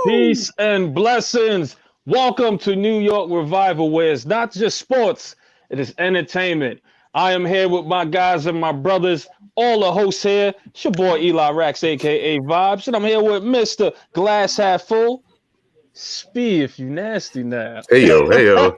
Peace and blessings. Welcome to New York Revival, where it's not just sports, it is entertainment. I am here with my guys and my brothers, all the hosts here. It's your boy Eli Rax, aka Vibes, and I'm here with Mr. Glass Half Full. Speed, if you nasty now. Hey yo, hey yo.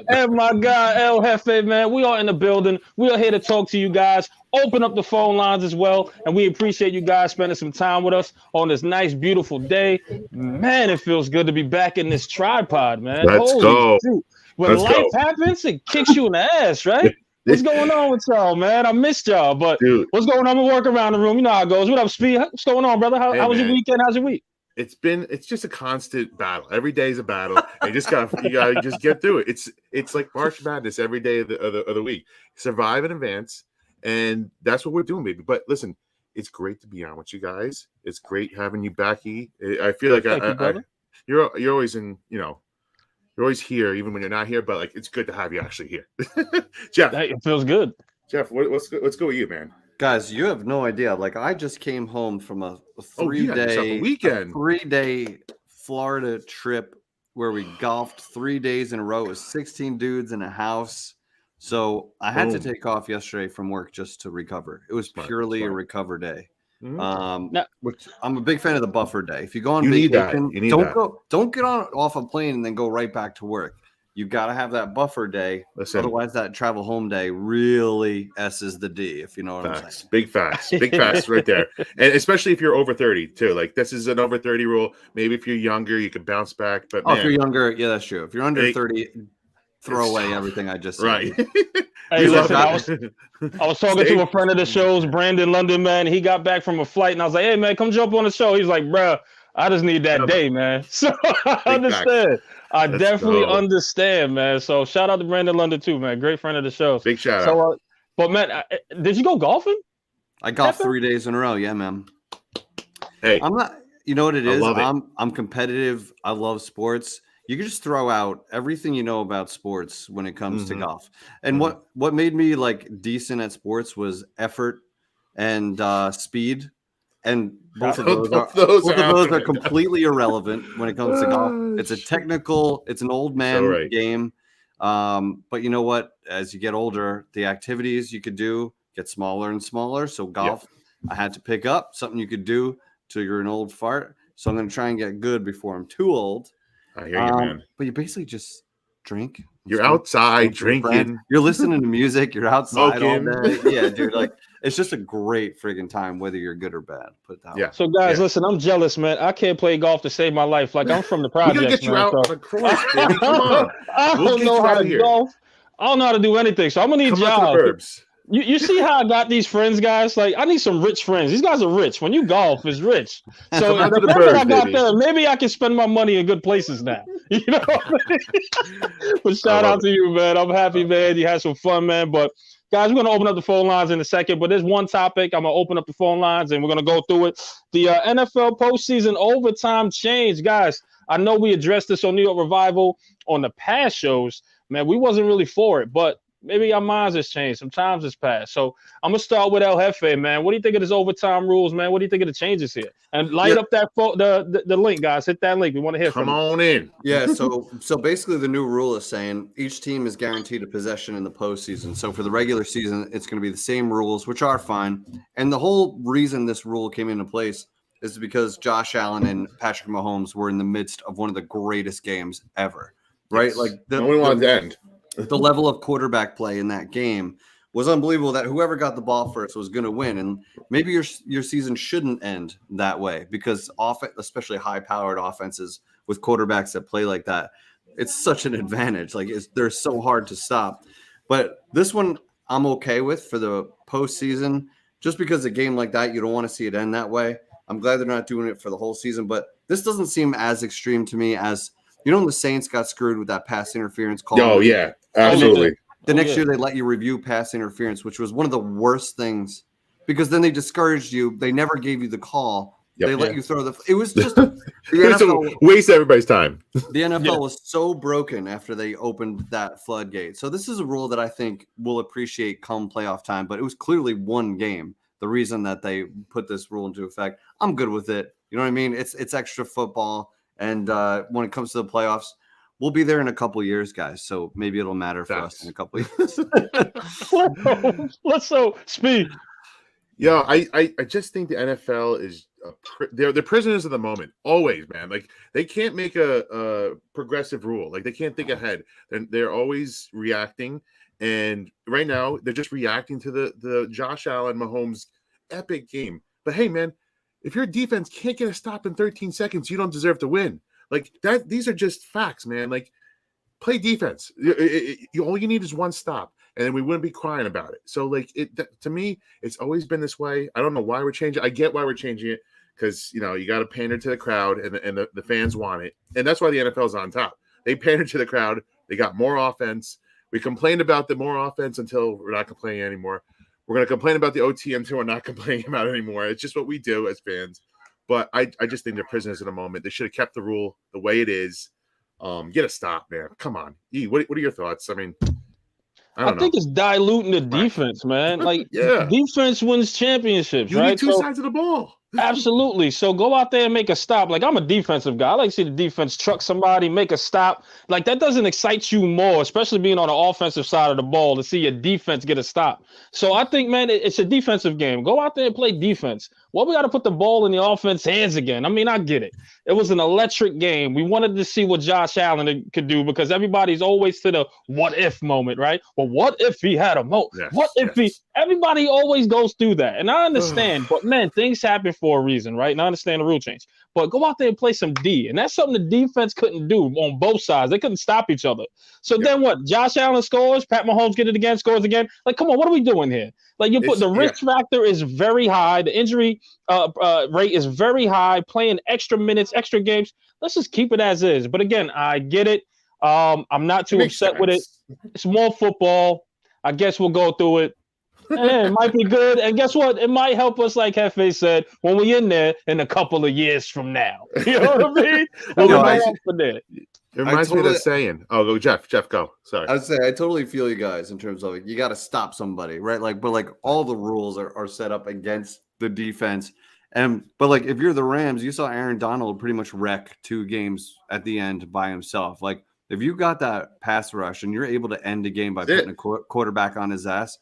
And my guy El Jefe, man, we are in the building. We are here to talk to you guys. Open up the phone lines as well, and we appreciate you guys spending some time with us on this nice, beautiful day. Man, it feels good to be back in this tripod, man. Let's Holy go. shoot. When Let's life go. happens, it kicks you in the ass, right? What's going on with y'all, man? I missed y'all, but Dude, what's going on with work around the room? You know how it goes. What up, Speed? What's going on, brother? How Hey, was your man. weekend? How's your week? it's just a constant battle. Every day is a battle. And you gotta just get through it. It's like March Madness every day of the week. Survive in advance, and that's what we're doing, baby. But listen, it's great to be on with you guys. It's great having you back, E. I feel like Thank you, brother. you're always in, you're always here, even when you're not here. But like, it's good to have you actually here, Jeff. Hey, it feels good. Jeff, let's go with you, man. Guys, you have no idea. Like, I just came home from a You had yourself a weekend. 3-day Florida trip where we golfed 3 days in a row. It was 16 dudes in a house. So I had to Boom. take off yesterday from work just to recover. It was Smart, purely a smart. recover day. Mhm. Now- Which I'm a big fan of the buffer day. If you go on You need that. vacation, You need that. don't get on off a plane and then go right back to work. You got to have that buffer day. Listen. Otherwise, that travel home day really S's the D, if you know what I'm Facts. saying. Big facts right there. And especially if you're over 30 too. Like, this is an over 30 rule. Maybe if you're younger, you can bounce back. But Oh, if you're younger, yeah, that's true. If you're under Hey, 30, throw it's away tough. everything I just said. Right. Hey, We listen, love I it. was talking to a friend of the show's, Brandon London, man. He got back from a flight, and I was like, "Hey, man, come jump on the show." He's like, "Bruh, I just need that Come day, man." So I Big understand. I Let's definitely go. understand, man. So shout out to Brandon London too, man. Great friend of the show. Big shout out. So, but man, did you go golfing? I golfed Pepper? 3 days in a row. Yeah, man. Hey, I'm not, you know what it I is? love it. I'm competitive. I love sports. You can just throw out everything you know about sports when it comes to Mhm. golf. And Mhm. what made me like decent at sports was effort and speed. And both of those Both are those both are of those are happening. completely irrelevant when it comes to golf. Oh, It's a shit. technical, it's an old man right. game. But you know what? As you get older, the activities you could do get smaller and smaller. So golf, I had to pick up something you could do till you're an old fart. So I'm going to try and get good before I'm too old. I hear you, man. But you basically just drink. and You're smoke, outside smoke with friends. drinking. You're listening to music. You're outside all Smoking. day. Yeah, dude. Like, it's just a great friggin' time, whether you're good or bad. Put it that way. Yeah. So guys, Yeah. listen, I'm jealous, man. I can't play golf to save my life. Like I'm from the We gotta projects, get you man. out So on a course, baby. Come on. I We'll don't get know you how out to of here. golf. I don't know how to do anything. So I'm gonna need Come out to the y'all. burbs. You see how I got these friends, guys? Like I need some rich friends. These guys are rich. When you golf, it's rich. So Come out the to the fact that I burbs, got baby. there, maybe I can spend my money in good places now. You know what I mean? But shout love out to you, man. I'm happy, man. You had some fun, man. But guys, we're gonna open up the phone lines in a second. But there's one topic. I'm gonna open up the phone lines and we're gonna go through it. The NFL postseason overtime change, guys. I know we addressed this on New York Revival on the past shows. Man, we wasn't really for it, but maybe our minds has changed. Some times has passed. So I'm gonna start with El Jefe, man. What do you think of this overtime rules, man? What do you think of the changes here? And light Yeah. up that the link, guys. Hit that link. We want to hear Come from you. on in. Yeah, so basically the new rule is saying each team is guaranteed a possession in the postseason. So for the regular season, it's going to be the same rules, which are fine. And the whole reason this rule came into place is because Josh Allen and Patrick Mahomes were in the midst of one of the greatest games ever, right? Yes. Like no one wanted to end. the level of quarterback play in that game was unbelievable. That whoever got the ball first was going to win, and maybe your season shouldn't end that way because especially high-powered offenses with quarterbacks that play like that, it's such an advantage. Like they're so hard to stop. But this one I'm okay with for the postseason, just because a game like that you don't want to see it end that way. I'm glad they're not doing it for the whole season, but this doesn't seem as extreme to me as when the Saints got screwed with that pass interference call. Oh yeah, absolutely. The next year they let you review pass interference, which was one of the worst things because then they discouraged you. They never gave you the call. Yep. They let you throw it was just It's a waste of everybody's time. The NFL was so broken after they opened that floodgate. So this is a rule that I think we'll appreciate come playoff time, but it was clearly one game the reason that they put this rule into effect. I'm good with it. You know what I mean? It's extra football. And when it comes to the playoffs, we'll be there in a couple of years, guys. So maybe it'll matter for us in a couple of years. Let's so speed. Yeah, I just think the NFL is they're prisoners of the moment. Always, man. Like they can't make a progressive rule. Like they can't think ahead. They're always reacting. And right now they're just reacting to the Josh Allen Mahomes epic game. But hey, man, if your defense can't get a stop in 13 seconds, you don't deserve to win. Like that. These are just facts, man. Like play defense. All you need is one stop. And then we wouldn't be crying about it. So, like, to me, it's always been this way. I don't know why we're changing. I get why we're changing it because, you got to pander to the crowd and the fans want it. And that's why the NFL is on top. They pander to the crowd. They got more offense. We complained about the more offense until we're not complaining anymore. We're going to complain about the OT until we're not complaining about it anymore. It's just what we do as fans. But I just think they're prisoners in the moment. They should have kept the rule the way it is. Get a stop, man. Come on. E, what are your thoughts? I mean – I think it's diluting the defense, man. Like, defense wins championships, you right? Need two sides of the ball. Absolutely. So go out there and make a stop. Like, I'm a defensive guy. I like to see the defense truck somebody, make a stop. Like, that doesn't excite you more, especially being on the offensive side of the ball, to see your defense get a stop. So I think, man, it's a defensive game. Go out there and play defense. Well, we got to put the ball in the offense hands again. I mean, I get it. It was an electric game. We wanted to see what Josh Allen could do because everybody's always to the what if moment, right? Well, what if he had a moment? What if he – everybody always goes through that. And I understand, but, man, things happen for a reason, right? And I understand the rule change. But go out there and play some D. And that's something the defense couldn't do on both sides. They couldn't stop each other. So then what? Josh Allen scores, Pat Mahomes get it again, scores again. Like, come on, what are we doing here? Like, you put the risk factor is very high. The injury rate is very high. Playing extra minutes, extra games. Let's just keep it as is. But again, I get it. I'm not too upset with it. It's more football. I guess we'll go through it. It might be good. And guess what? It might help us, like Hefe said, when we're in there in a couple of years from now. You know what I mean? It reminds me of that saying. Oh, go, Jeff. Jeff, go. Sorry. I would say I totally feel you guys in terms of you got to stop somebody, right? Like, but like all the rules are set up against the defense. But like if you're the Rams, you saw Aaron Donald pretty much wreck 2 games at the end by himself. Like if you got that pass rush and you're able to end a game by putting a quarterback on his ass,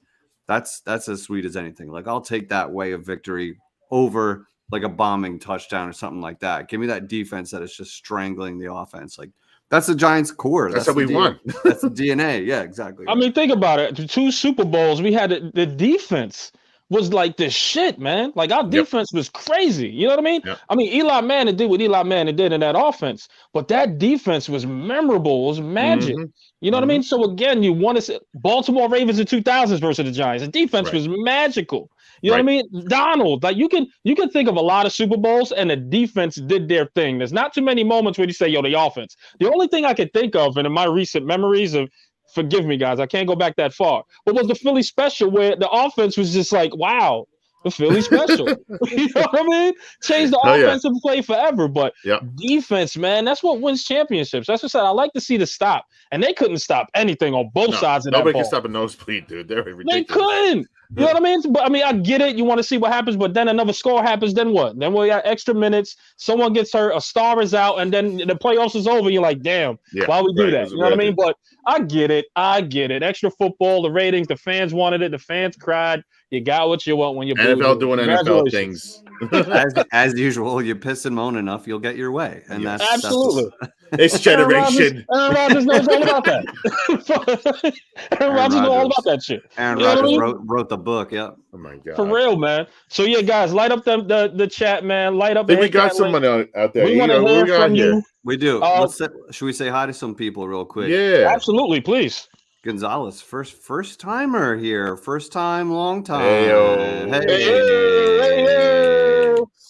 that's as sweet as anything. Like I'll take that way of victory over like a bombing touchdown or something like that. Give me that defense that is just strangling the offense. Like that's the Giants' core. That's what we want. That's the DNA. Yeah, exactly. I mean, think about it. The 2 Super Bowls, we had the defense was like the shit, man. Like our defense was crazy. You know what I mean? Yep. I mean, Eli Manning did what Eli Manning did in that offense, but that defense was memorable. It was magic. Mm-hmm. You know what I mean? So again, you want to see Baltimore Ravens in 2000s versus the Giants. The defense was magical. You know what I mean? Donald, like you can think of a lot of Super Bowls and the defense did their thing. There's not too many moments where you say, yo, the offense. The only thing I can think of, and in my recent memories of, forgive me, guys, I can't go back that far, but was the Philly special where the offense was just like, wow, the Philly special. You know what I mean? Change the offensive play forever. But defense, man, that's what wins championships. That's what I said. I like to see the stop. And they couldn't stop anything on both sides of that ball. Nobody can stop a nosebleed, dude. They're ridiculous. They couldn't. You know what I mean? But I mean, I get it. You want to see what happens, but then another score happens. Then what? Then we got extra minutes. Someone gets hurt. A star is out, and then the playoffs is over. You're like, damn, why we do that? You know what I mean? But I get it. Extra football, the ratings, the fans wanted it. The fans cried. You got what you want when you're NFL doing NFL things. as usual, you piss and moan enough, you'll get your way, and that's absolutely. This generation. Aaron Rodgers knows all about that. Aaron Rodgers knows all about that shit. Aaron Rodgers wrote the book. Yep. Oh my god. For real, man. So yeah, guys, light up the chat, man. Light up. I think we got someone out there. We want to hear from you. We do. Should we say hi to some people real quick? Yeah, absolutely, please. Gonzalez, first timer here, first time, long time. Hey.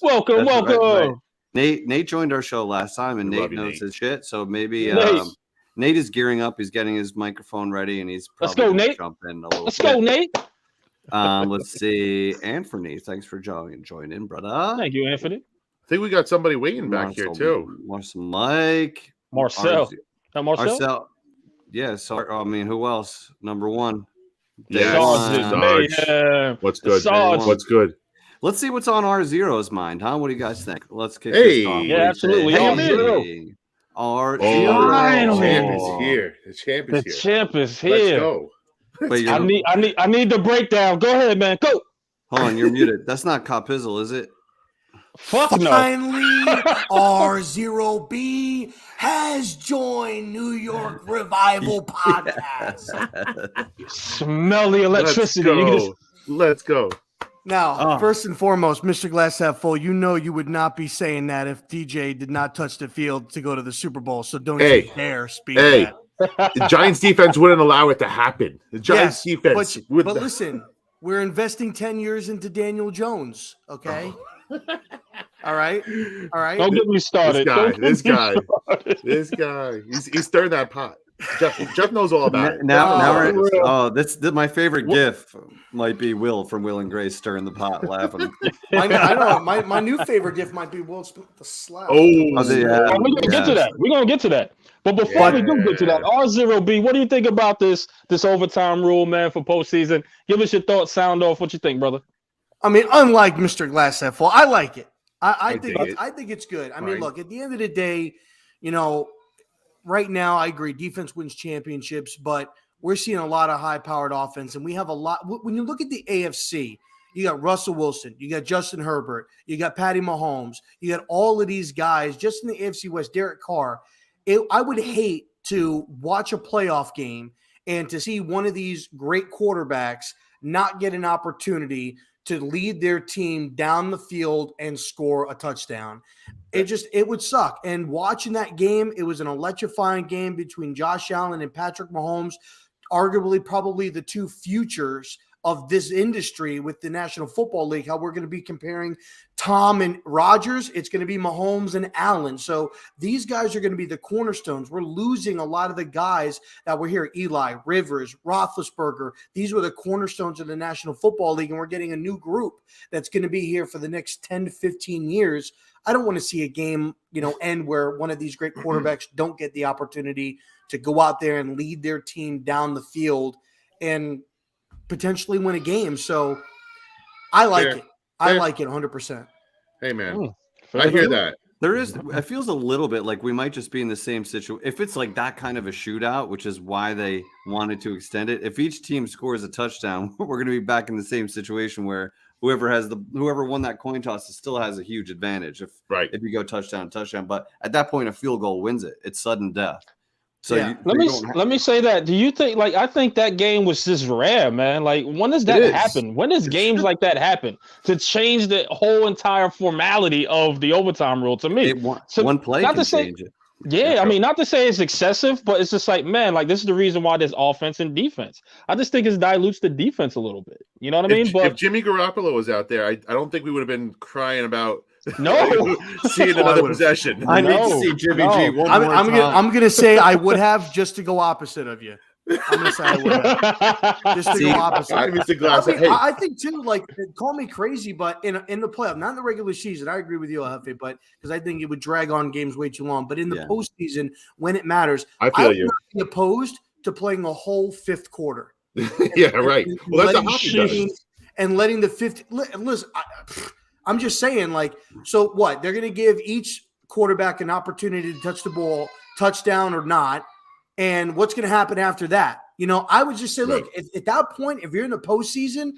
Welcome. Right. Nate joined our show last time, and Nate knows his shit. So maybe Nate is gearing up. He's getting his microphone ready, and he's probably let's go, Nate. Jump in a little Let's go, Nate. Let's see, Anthony. Thanks for joining, brother. Thank you, Anthony. I think we got somebody waiting back here too. Mike, Marcel. Marcel. Yeah. So I mean, who else? Number 1. Yes. Sergeant Sarge. Mayhem. What's good? Sarge. What's good? Let's see what's on R0's mind, huh? What do you guys think? Let's kick Hey. this off. Yeah, What do you absolutely. say? R0. Hey, R0. Oh, Finally. the champ is here. The champ The is here. champ is Let's here. go. Wait, you're, I need the breakdown. Go ahead, man. Go. hold on, you're muted. That's not Copizzle, is it? Fuck no. Finally, R0B has joined New York Revival Podcast. Smell the electricity. Let's go. Now, first and foremost, Mr. Glass Half Full, you know you would not be saying that if DJ did not touch the field to go to the Super Bowl. So don't you dare speak that. The Giants defense wouldn't allow it to happen. The Giants defense but listen, we're investing 10 years into Daniel Jones, okay? All right. Don't get me started. This guy. He's stirring that pot. Jeff knows all about it. My favorite GIF might be Will from Will and Grace stirring the pot, laughing. I know. My new favorite gift might be Will Smith the slap. We're gonna get to that. We're gonna get to that. But before we do get to that, R0B, what do you think about this overtime rule, man, for postseason? Give us your thoughts. Sound off. What you think, brother? I mean, unlike Mr. Glass Half Full, I like it. I think it's good. I mean, look, at the end of the day, you know, right now I agree defense wins championships, but we're seeing a lot of high-powered offense, and we have a lot. When you look at the AFC, you got Russell Wilson, you got Justin Herbert, you got Patty Mahomes, you got all of these guys just in the AFC West, Derek Carr. I would hate to watch a playoff game and to see one of these great quarterbacks not get an opportunity to lead their team down the field and score a touchdown. It would suck. And watching that game, it was an electrifying game between Josh Allen and Patrick Mahomes, arguably probably the two futures of this industry with the National Football League, how we're going to be comparing Tom and Rodgers. It's going to be Mahomes and Allen. So these guys are going to be the cornerstones. We're losing a lot of the guys that were here, Eli, Rivers, Roethlisberger. These were the cornerstones of the National Football League, and we're getting a new group that's going to be here for the next 10 to 15 years. I don't want to see a game, end where one of these great quarterbacks don't get the opportunity to go out there and lead their team down the field and potentially win a game. So I like it. I like it 100%. Hey, man. I hear that. It feels a little bit like we might just be in the same situation. If it's like that kind of a shootout, which is why they wanted to extend it, if each team scores a touchdown, we're going to be back in the same situation where whoever won that coin toss still has a huge advantage if you go touchdown. But at that point, a field goal wins it. It's sudden death. So let me say that. Do you think I think that game was just rare, man? Like, when does that happen? When does games like that happen to change the whole entire formality of the overtime rule? To me, one play can change it. Yeah, I mean, not to say it's excessive, but it's just like, man, like, this is the reason why there's offense and defense. I just think it dilutes the defense a little bit. You know what I mean? But if Jimmy Garoppolo was out there, I don't think we would have been crying about seeing Oh, another possession. I need to see Jimmy G one more time. I'm gonna say I would have just to go opposite of you. I'm gonna say I would have just to go opposite. I think too. Like, call me crazy, but in the playoff, not in the regular season, I agree with you, Hefe, but because I think it would drag on games way too long. But in the postseason, when it matters, I would not be opposed to playing a whole fifth quarter. Right. Well, that's a hockey does. And letting the fifth. Listen, I'm just saying, like, so what? They're going to give each quarterback an opportunity to touch the ball, touchdown or not. And what's going to happen after that? I would just say, look, at that point, if you're in the postseason,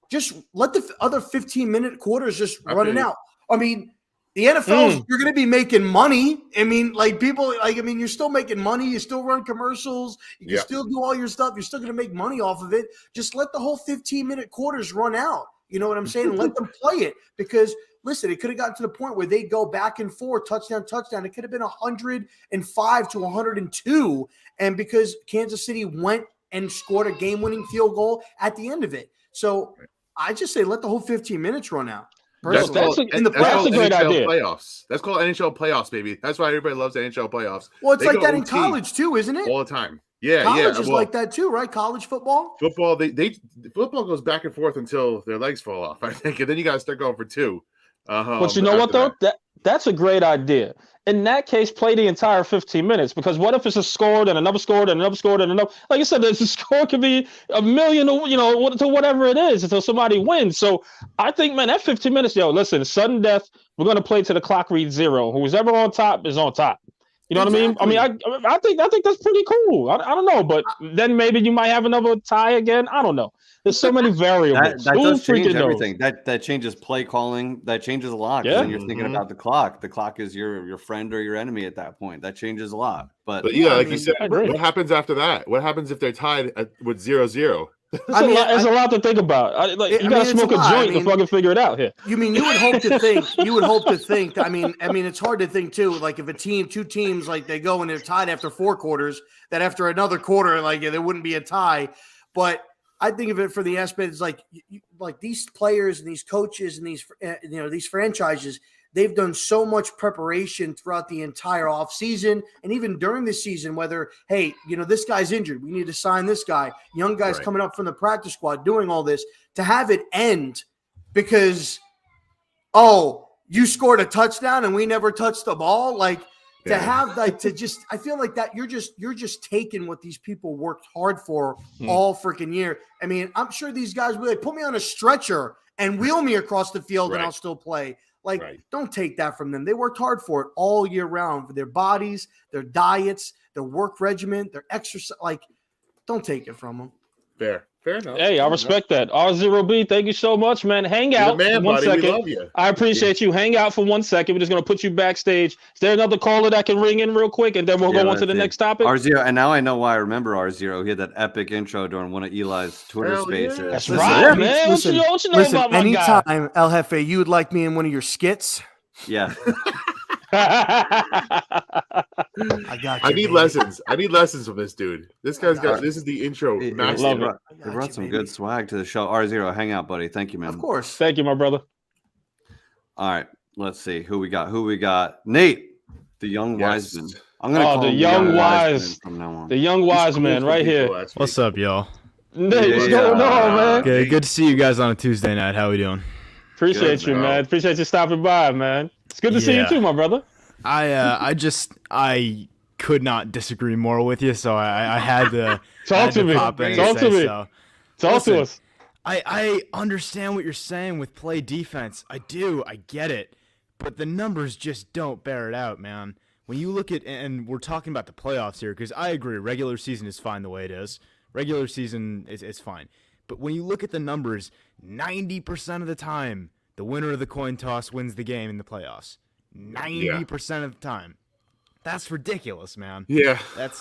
just let the other 15-minute quarters just running out. I mean, the NFL, you're going to be making money. I mean, like, people, you're still making money. You still run commercials. You can still do all your stuff. You're still going to make money off of it. Just let the whole 15-minute quarters run out. You know what I'm saying? Let them play it, because listen, it could have gotten to the point where they go back and forth, touchdown. It could have been 105 to 102. And because Kansas City went and scored a game-winning field goal at the end of it. So I just say let the whole 15 minutes run out. That's a great idea. Playoffs. That's called NHL playoffs, baby. That's why everybody loves NHL playoffs. Well, it's like that in college too, isn't it? All the time. Yeah, college is like that too, right? College football. Football, football goes back and forth until their legs fall off, I think, and then you got to start going for two. But you know what though? That's a great idea. In that case, play the entire 15 minutes, because what if it's a score, then another score, then another score, then another? Like I said, the score could be a million, to whatever it is until somebody wins. So I think, man, that 15 minutes, listen, sudden death, we're going to play to the clock reads 0. Who's ever on top is on top. You know Exactly. what I mean? I think that's pretty cool. I don't know, but then maybe you might have another tie again. I don't know. There's so many variables. That does change knows? everything. That changes play calling. That changes a lot. Yeah. Then you're thinking about the clock. The clock is your friend or your enemy at that point. That changes a lot. But you said, what happens after that? What happens if they're tied with 0-0? It's a lot to think about. You gotta smoke a joint to fucking figure it out here. You would hope to think. I mean, it's hard to think too. Like if two teams, like they go and they're tied after 4 quarters, that after another quarter, like there wouldn't be a tie. But I think of it for the aspect is like these players and these coaches and these these franchises. They've done so much preparation throughout the entire offseason and even during the season, whether, hey, this guy's injured. We need to sign this guy. Young guys coming up from the practice squad doing all this to have it end because, you scored a touchdown and we never touched the ball. Like to have I feel like that you're just taking what these people worked hard for all freaking year. I mean, I'm sure these guys will put me on a stretcher and wheel me across the field and I'll still play. Don't take that from them. They worked hard for it all year round for their bodies, their diets, their work regimen, their exercise. Don't take it from them. Fair enough. Hey, I respect that. R0B, thank you so much, man. Hang out for 1 second. We love you. I appreciate you. Hang out for 1 second. We're just going to put you backstage. Is there another caller that can ring in real quick, and then we'll go on to the next topic? R0, and now I know why I remember R0. He had that epic intro during one of Eli's Twitter spaces. Yeah. That's right, man. What you know about my guy? Anytime, El Jefe, you would like me in one of your skits? Yeah. I got you. I need lessons. I need lessons from this dude. This guy's got. This is the intro. He brought some good swag to the show. R0, hang out, buddy. Thank you, man. Of course. Thank you, my brother. All right, let's see who we got. Nate, the young wise man. I'm gonna call the him young wise from now on. The young wise man, right here. What's up, y'all? Nate, what's going on, man? Good to see you guys on a Tuesday night. How we doing? Appreciate you, man. Appreciate you stopping by, man. It's good to see you too, my brother. I could not disagree more with you, so I had to Talk to me. Talk to us. I understand what you're saying with play defense. I do. I get it. But the numbers just don't bear it out, man. When you look at, and we're talking about the playoffs here, because I agree, regular season is fine the way it is. Regular season is fine. But when you look at the numbers, 90% of the time, the winner of the coin toss wins the game in the playoffs. 90% of the time. That's ridiculous, man. Yeah.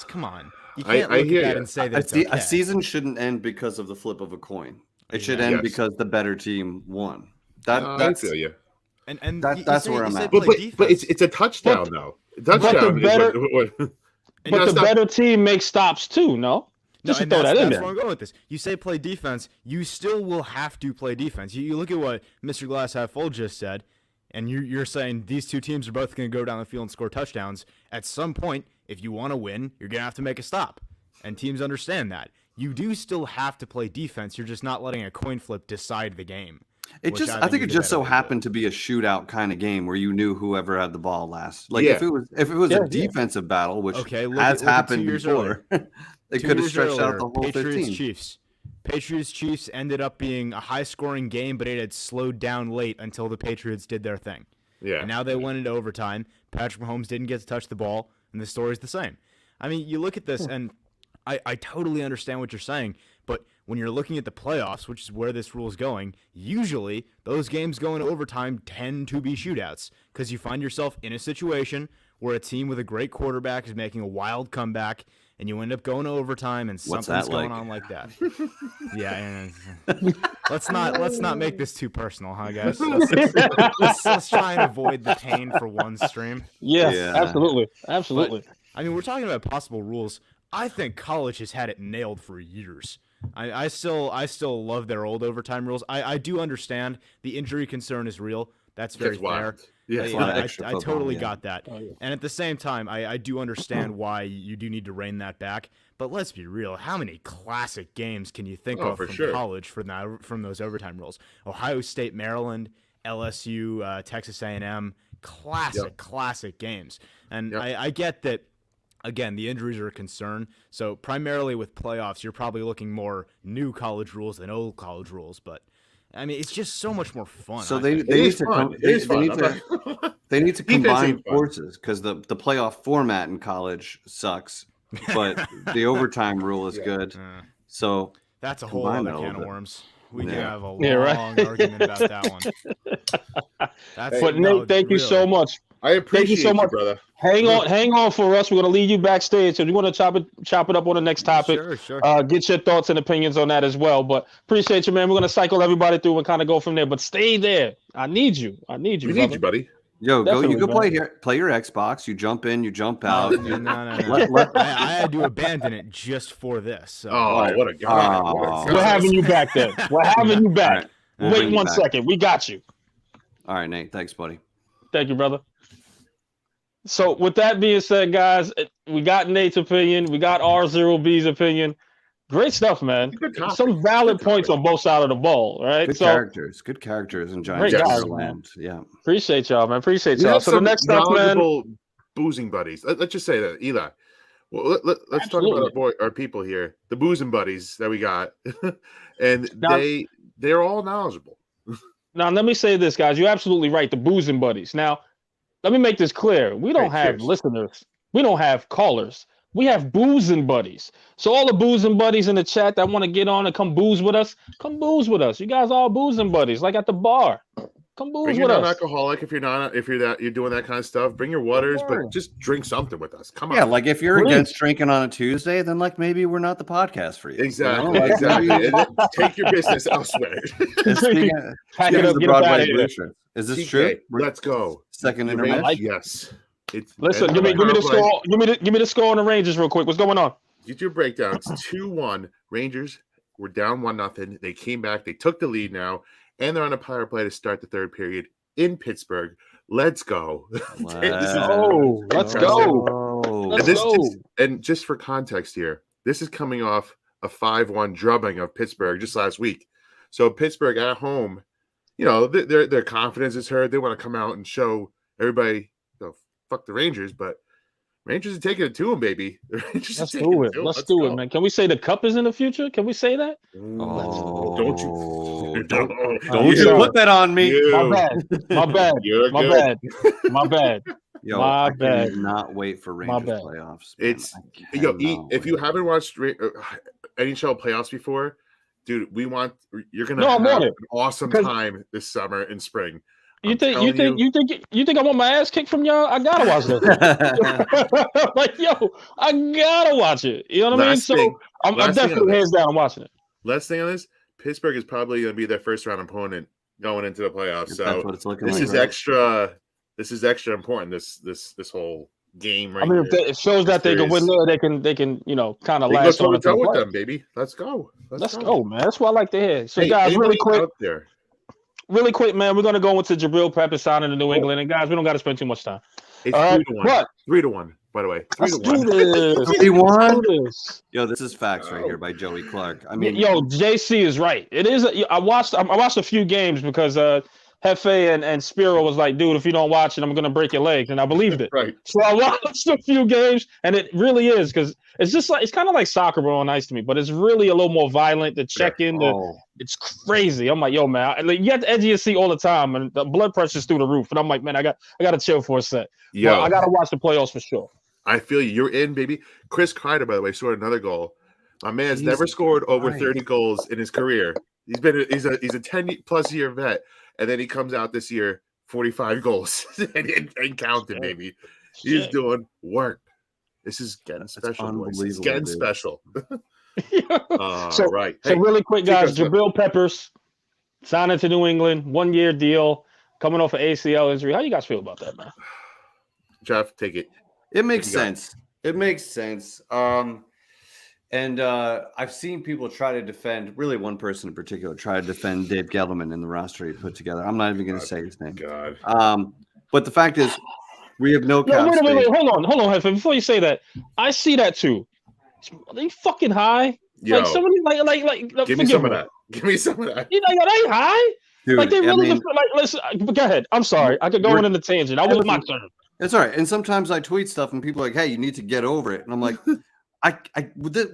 Come on. You can't look at that and say that a season shouldn't end because of the flip of a coin. It should end because the better team won. I feel you. And that's where I'm at. But it's a touchdown, though. Touchdown. But the better team makes stops too, no? Just to throw that in there. That's where I'm going with this. You say play defense, you still will have to play defense. You look at what Mr. Glass Half Full just said, and you're saying these two teams are both going to go down the field and score touchdowns. At some point, if you want to win, you're going to have to make a stop. And teams understand that. You do still have to play defense. You're just not letting a coin flip decide the game. I think it just so happened to be a shootout kind of game where you knew whoever had the ball last. If it was a defensive battle, which has happened before, it could have stretched out the whole 15. Patriots-Chiefs ended up being a high-scoring game, but it had slowed down late until the Patriots did their thing. Yeah. And now they went into overtime. Patrick Mahomes didn't get to touch the ball, and the story's the same. I mean, you look at this, and I totally understand what you're saying, but when you're looking at the playoffs, which is where this rule is going, usually those games going to overtime tend to be shootouts because you find yourself in a situation where a team with a great quarterback is making a wild comeback, and you end up going to overtime, and something's going on like that. Yeah, let's not make this too personal, huh, guys? Let's try and avoid the pain for one stream. Yeah, absolutely. But, I mean, we're talking about possible rules. I think college has had it nailed for years. I still love their old overtime rules. I do understand the injury concern is real. That's very fair. Yeah, I totally got that. Oh, yeah. And at the same time, I do understand why you do need to rein that back. But let's be real. How many classic games can you think of from college from those overtime rules? Ohio State, Maryland, LSU, Texas A&M, classic games. And I get that, again, the injuries are a concern. So primarily with playoffs, you're probably looking more new college rules than old college rules. But, I mean, it's just so much more fun. So they need to combine forces because the playoff format in college sucks, but the overtime rule is good. So that's a whole other can of worms. We can have a long argument about that one. But Nate, thank you so much. I appreciate you, brother. Hang on for us. We're gonna leave you backstage. So if you want to chop it up on the next topic, sure. Get your thoughts and opinions on that as well. But appreciate you, man. We're gonna cycle everybody through and kind of go from there. But stay there. I need you. We need you, buddy. Yo, you go play your Xbox. You jump in, you jump out. No. I had to abandon it just for this. So. What a guy! We're having you back then. We're having you back. Right. Wait 1 second. We got you. All right, Nate. Thanks, buddy. Thank you, brother. So with that being said, guys, we got Nate's opinion. We got R0B's opinion. Great stuff, man. Some valid points on both sides of the ball, right? Good characters in Giants. Great guys, man. Yeah. Appreciate y'all, man. Appreciate y'all. So the next stuff, man. Boozing buddies. Let's just say that, Eli. Well, let's talk about our people here, the boozing buddies that we got, and they're all knowledgeable. Now, let me say this, guys. You're absolutely right. The boozing buddies. Now, let me make this clear. We don't have listeners. We don't have callers. We have boozing buddies. So all the boozing buddies in the chat that want to get on and come booze with us, come booze with us. You guys are all boozing buddies, like at the bar. Come booze with us. Non-alcoholic you're doing that kind of stuff. Bring your waters, but just drink something with us. Come on. Yeah, like if you're against drinking on a Tuesday, then like maybe we're not the podcast for you. Exactly. Exactly. Take your business elsewhere. Pack it up, get out of here. Is this true? Let's go. Second intermission. Yes. Listen, give me the score. Give me the score on the Rangers real quick. What's going on? Get your breakdown. It's 2-1. Rangers were down 1-0. They came back. They took the lead now, and they're on a power play to start the third period in Pittsburgh. Let's go. Let's go. And just for context here, this is coming off a 5-1 drubbing of Pittsburgh just last week. So Pittsburgh at home, their confidence is hurt. They want to come out and show everybody, fuck the Rangers, but Rangers are taking it to them, baby. Let's do it. Let's do it, man. Can we say the cup is in the future? Can we say that? Don't you put that on me. My bad. You're my good. bad. My bad. Yo, my I bad. Cannot wait for Rangers playoffs. If you haven't watched NHL playoffs before, dude, you're gonna have an awesome time this summer and spring. You think I want my ass kicked from y'all? I gotta watch this. I gotta watch it. You know what I mean? So I'm definitely hands down watching it. Last thing on this, Pittsburgh is probably gonna be their first round opponent going into the playoffs. So that's what it's looking this like, is extra. This is extra important. This whole game right here. It shows that they can win there. They can kind of last on toe with them, baby. Let's go. Let's go, man. That's what I like to hear. So guys, really quick, man, we're going to go into Jabril Peppers signing to New England. And, guys, we don't got to spend too much time. It's 3-1. 3-1, by the way. 3-1. 3-1? Yo, this is facts right here by Joey Clark. I mean, JC is right. It is. I watched a few games because Hefe and Spiro was like, dude, if you don't watch it, I'm going to break your legs. And I believed it. Right. So I watched a few games, and it really is because it's just like, it's kind of like soccer, bro, on ice to me, but it's really a little more violent. The check-in, it's crazy. I'm like, yo, man, you got the edge of your seat all the time, and the blood pressure's through the roof. And I'm like, man, I got to chill for a sec. Yo, I got to watch the playoffs for sure. I feel you. You're in, baby. Chris Kreider, by the way, scored another goal. My man's never scored over 30 goals in his career. He's a 10+ year vet, and then he comes out this year 45 goals and counting, baby. He's doing work. This is getting special. Boys. It's getting special. So really quick, guys, Jabril Peppers signing to New England, 1-year deal, coming off an ACL injury. How you guys feel about that, man? Jeff, take it. It makes sense. It makes sense. And I've seen people try to defend, really one person in particular, try to defend Dave Gettleman in the roster he put together. I'm not even going to say his name. God. But the fact is, we have no cap space. Wait. Hold on, Hefe. Before you say that, I see that too. Are they fucking high? Yo, like somebody like give me some of that. Give me some of that. You know, they high? Dude, like they really like, listen. Go ahead. I'm sorry. I could go in the tangent. I was my turn. It's all right. And sometimes I tweet stuff and people are like, hey, you need to get over it. And I'm like,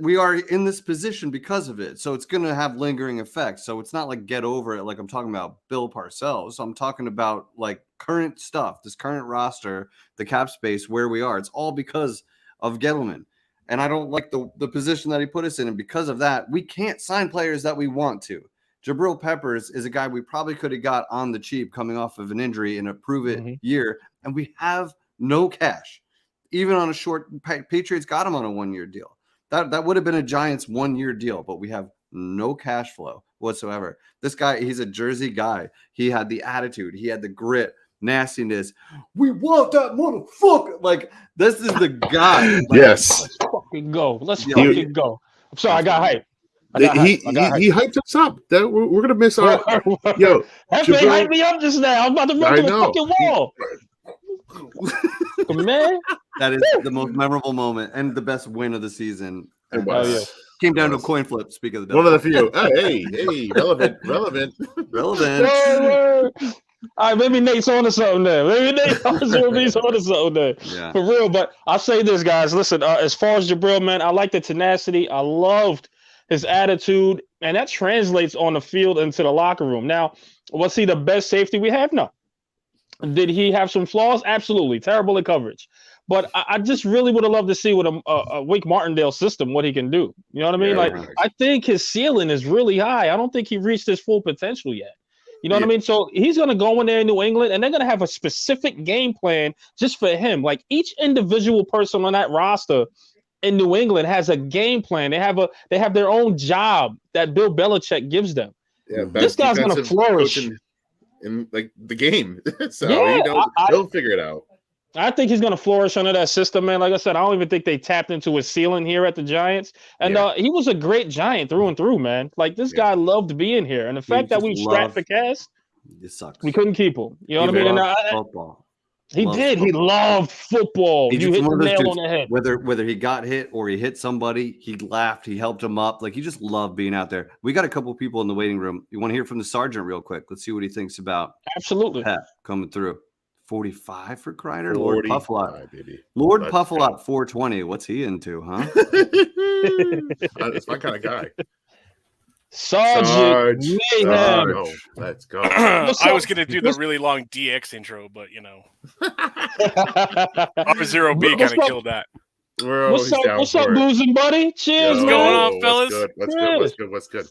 we are in this position because of it. So it's going to have lingering effects. So it's not like get over it. Like I'm talking about Bill Parcells. I'm talking about like current stuff, this current roster, the cap space, where we are. It's all because of Gettleman. And I don't like the position that he put us in. And because of that, we can't sign players that we want to. Jabril Peppers is a guy we probably could have got on the cheap coming off of an injury in a prove-it year. And we have no cash. Even on a short, Patriots got him on a 1-year deal. That would have been a Giants 1-year deal, but we have no cash flow whatsoever. This guy, he's a Jersey guy. He had the attitude. He had the grit, nastiness. We want that motherfucker. Like, this is the guy. Like, yes. Let's fucking go. Let's fucking go. I'm sorry, I got hype. He hyped us up. That we're gonna miss our yo. That man hyped me up just now. I'm about to run to the fucking wall. Man, that is the most memorable moment and the best win of the season. It was. Came down to a coin flip. Speak of the One devil. of the few. Hey, relevant. All right, maybe Nate's on to something there. Maybe Nate's on to something there. Yeah. For real. But I'll say this, guys. Listen, as far as Jabril, man, I like the tenacity. I loved his attitude, and that translates on the field into the locker room. Now, was he the best safety we have? No. Did he have some flaws? Absolutely. Terrible at coverage. But I just really would have loved to see with a Wake Martindale system what he can do. You know what I mean? Yeah, like, I think his ceiling is really high. I don't think he reached his full potential yet. You know what I mean? So he's going to go in there in New England, and they're going to have a specific game plan just for him. Like, each individual person on that roster in New England has a game plan. They have their own job that Bill Belichick gives them. Yeah, this guy's going to flourish. In like the game. So yeah, he'll figure it out. I think he's going to flourish under that system, man. Like I said, I don't even think they tapped into his ceiling here at the Giants. And he was a great Giant through and through, man. Like, this guy loved being here. And the fact that we strapped for cash, it sucks. We couldn't keep him. You know what I mean? Football. He did. Football. He loved football. You hit the nail on the head. Whether he got hit or he hit somebody, he laughed. He helped him up. Like, he just loved being out there. We got a couple people in the waiting room. You want to hear from the sergeant real quick? Let's see what he thinks about absolutely Pep coming through. 45 for Kreider? Lord Puffalot. Baby. Lord Puffalot 420. What's he into, huh? That's my kind of guy. Sarge. Mayhem. Let's go. I was going to do the really long DX intro, but, you know. R0B kind of killed that. What's up, boozing buddy? Cheers, What's going on, fellas? What's good?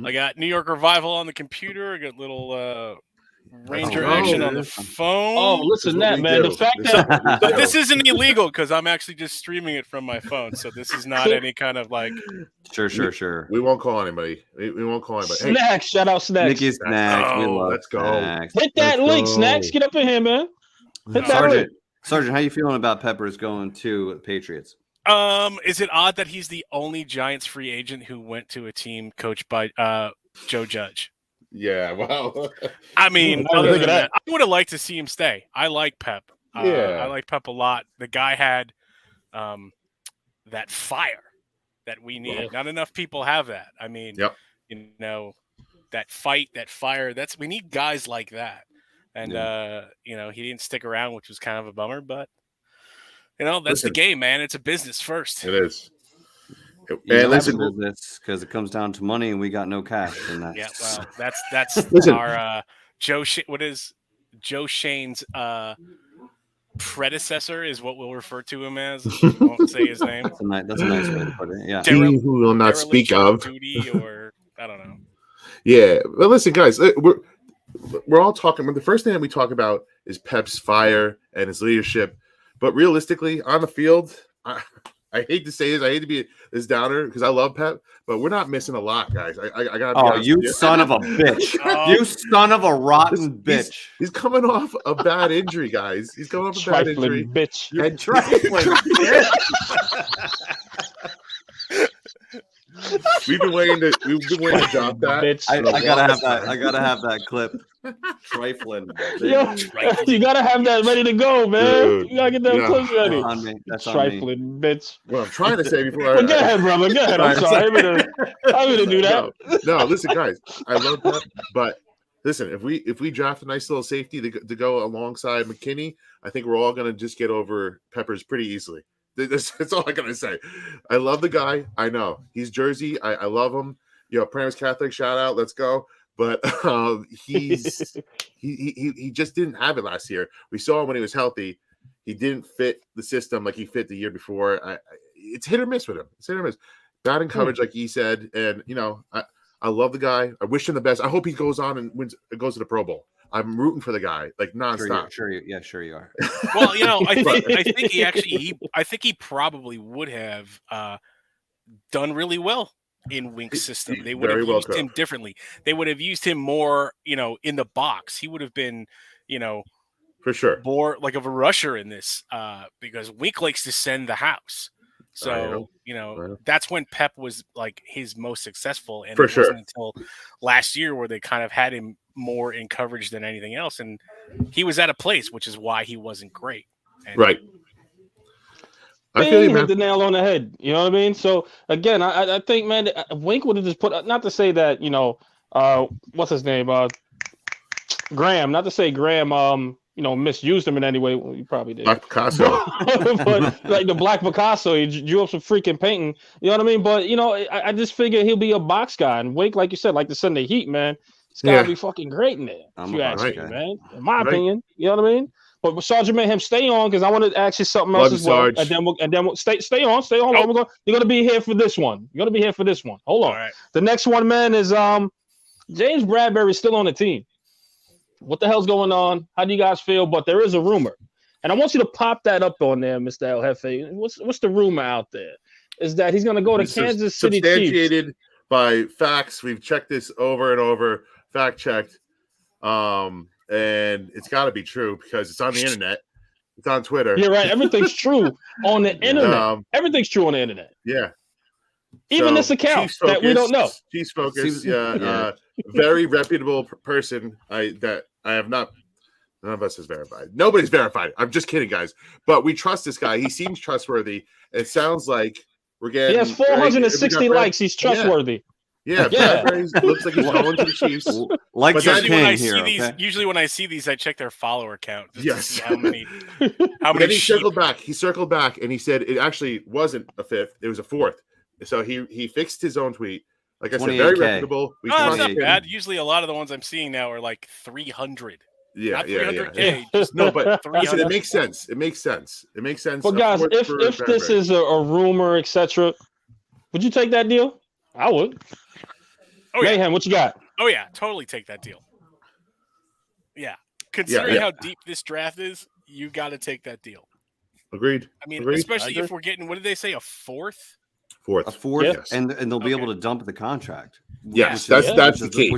I got New York Revival on the computer. I got little Ranger action on the phone. Oh, listen to that, man. The fact that but this isn't illegal because I'm actually just streaming it from my phone. So this is not any kind of like. Sure. We won't call anybody. We won't call anybody. Snacks, shout out Snacks. Mickey Snacks. We love let's go. Snacks. Hit that link, Snacks. Get up in here, man. Hit that link. Sergeant, how you feeling about Peppers going to the Patriots? Is it odd that he's the only Giants free agent who went to a team coached by Joe Judge? Yeah, wow. I mean, other than that, I would have liked to see him stay. I like Pep. Yeah, I like Pep a lot. The guy had that fire that we need. Not enough people have that. I mean, you know, that fight, that fire. We need guys like that. And you know, he didn't stick around, which was kind of a bummer. But you know, that's the game, man. It's a business first. It is. And listen, business because it comes down to money, and we got no cash. And well, that's our Joe. What is Joe Shane's predecessor? Is what we'll refer to him as. I won't say his name. That's a nice way to put it. Yeah. He who will not speak of. Duty or I don't know. Yeah, well, listen, guys, we're all talking. The first thing that we talk about is Pep's fire and his leadership, but realistically, on the field, I hate to say this. I hate to be this downer because I love Pep, but we're not missing a lot, guys. I got to be honest with you. Son of a bitch. You son of a rotten bitch. He's coming off a bad injury, guys. He's coming off a bad injury. Bitch. And trifling bitch. We've been waiting to drop that. I gotta have that clip. Trifling. Yo, you gotta have that ready to go, man. Dude, you gotta get that clip ready. That's on me. Trifling bitch. Well, I'm trying to say before. Go ahead, brother. Go ahead. I'm sorry. I'm gonna do that. No, listen, guys. I love Pep, but Listen, if we draft a nice little safety to go alongside McKinney, I think we're all going to just get over Peppers pretty easily. That's all I'm going to say. I love the guy. I know he's Jersey. I love him. Parents Catholic, shout out. Let's go. But he just didn't have it last year. We saw him when he was healthy. He didn't fit the system like he fit the year before. It's hit or miss with him. It's hit or miss. Bad in coverage, like he said. And, I love the guy. I wish him the best. I hope he goes on and goes to the Pro Bowl. I'm rooting for the guy, like nonstop. Sure you are. Well, I think he probably would have done really well in Wink's system. They would have used him differently. They would have used him more, in the box. He would have been, for sure, more like of a rusher in this, because Wink likes to send the house. So, that's when Pep was like his most successful. And it wasn't until last year where they kind of had him more in coverage than anything else. And he was at a place, which is why he wasn't great. Right. I feel you hit the nail on the head. You know what I mean? So again, I think, man, Wink would have just put, not to say that, what's his name? Graham, not to say Graham, misused him in any way. Well, you probably did. Black Picasso. But like the Black Picasso, he drew up some freaking painting. You know what I mean? But, I just figure he'll be a box guy. And Wink, like you said, like the Sunday Heat, man, it's got to be fucking great in there. If you ask me, man. In my opinion. You know what I mean? But with Sergeant Mayhem, stay on, because I want to ask you something else as well. And then we'll stay on. You're gonna be here for this one. Hold on. Right. The next one, man, is James Bradbury's still on the team. What the hell's going on? How do you guys feel? But there is a rumor, and I want you to pop that up on there, Mr. El Jefe. What's the rumor out there? Is that he's gonna go to Kansas City Chiefs? Substantiated by facts. We've checked this over and over. Fact checked. And it's got to be true because it's on the internet. It's on Twitter. You're right. Everything's true on the internet. Everything's true on the internet. Yeah. Even this account that we don't know. Chiefs Focus. Very reputable person. None of us is verified. Nobody's verified. I'm just kidding, guys. But we trust this guy. He seems trustworthy. It sounds like we're getting. He has 460 likes. He's trustworthy. Yeah. Looks like he's going to the Chiefs. Usually when I see these, I check their follower count. To see how many. He circled back. He circled back, and he said it actually wasn't a fifth; it was a fourth. So he fixed his own tweet. Like I said, very reputable. That's not bad. Usually, a lot of the ones I'm seeing now are like 300. Yeah, not 300K. Yeah. No, but listen, it makes sense. It makes sense. But guys, if this is a rumor, etc., would you take that deal? I would. Oh, yeah. Mayhem, what you got? Oh, yeah. Totally take that deal. Yeah. Considering how deep this draft is, you got to take that deal. Agreed. I mean, especially if we're getting, what did they say, a fourth? A fourth, yes. and they'll be able to dump the contract. Yes, that's the key.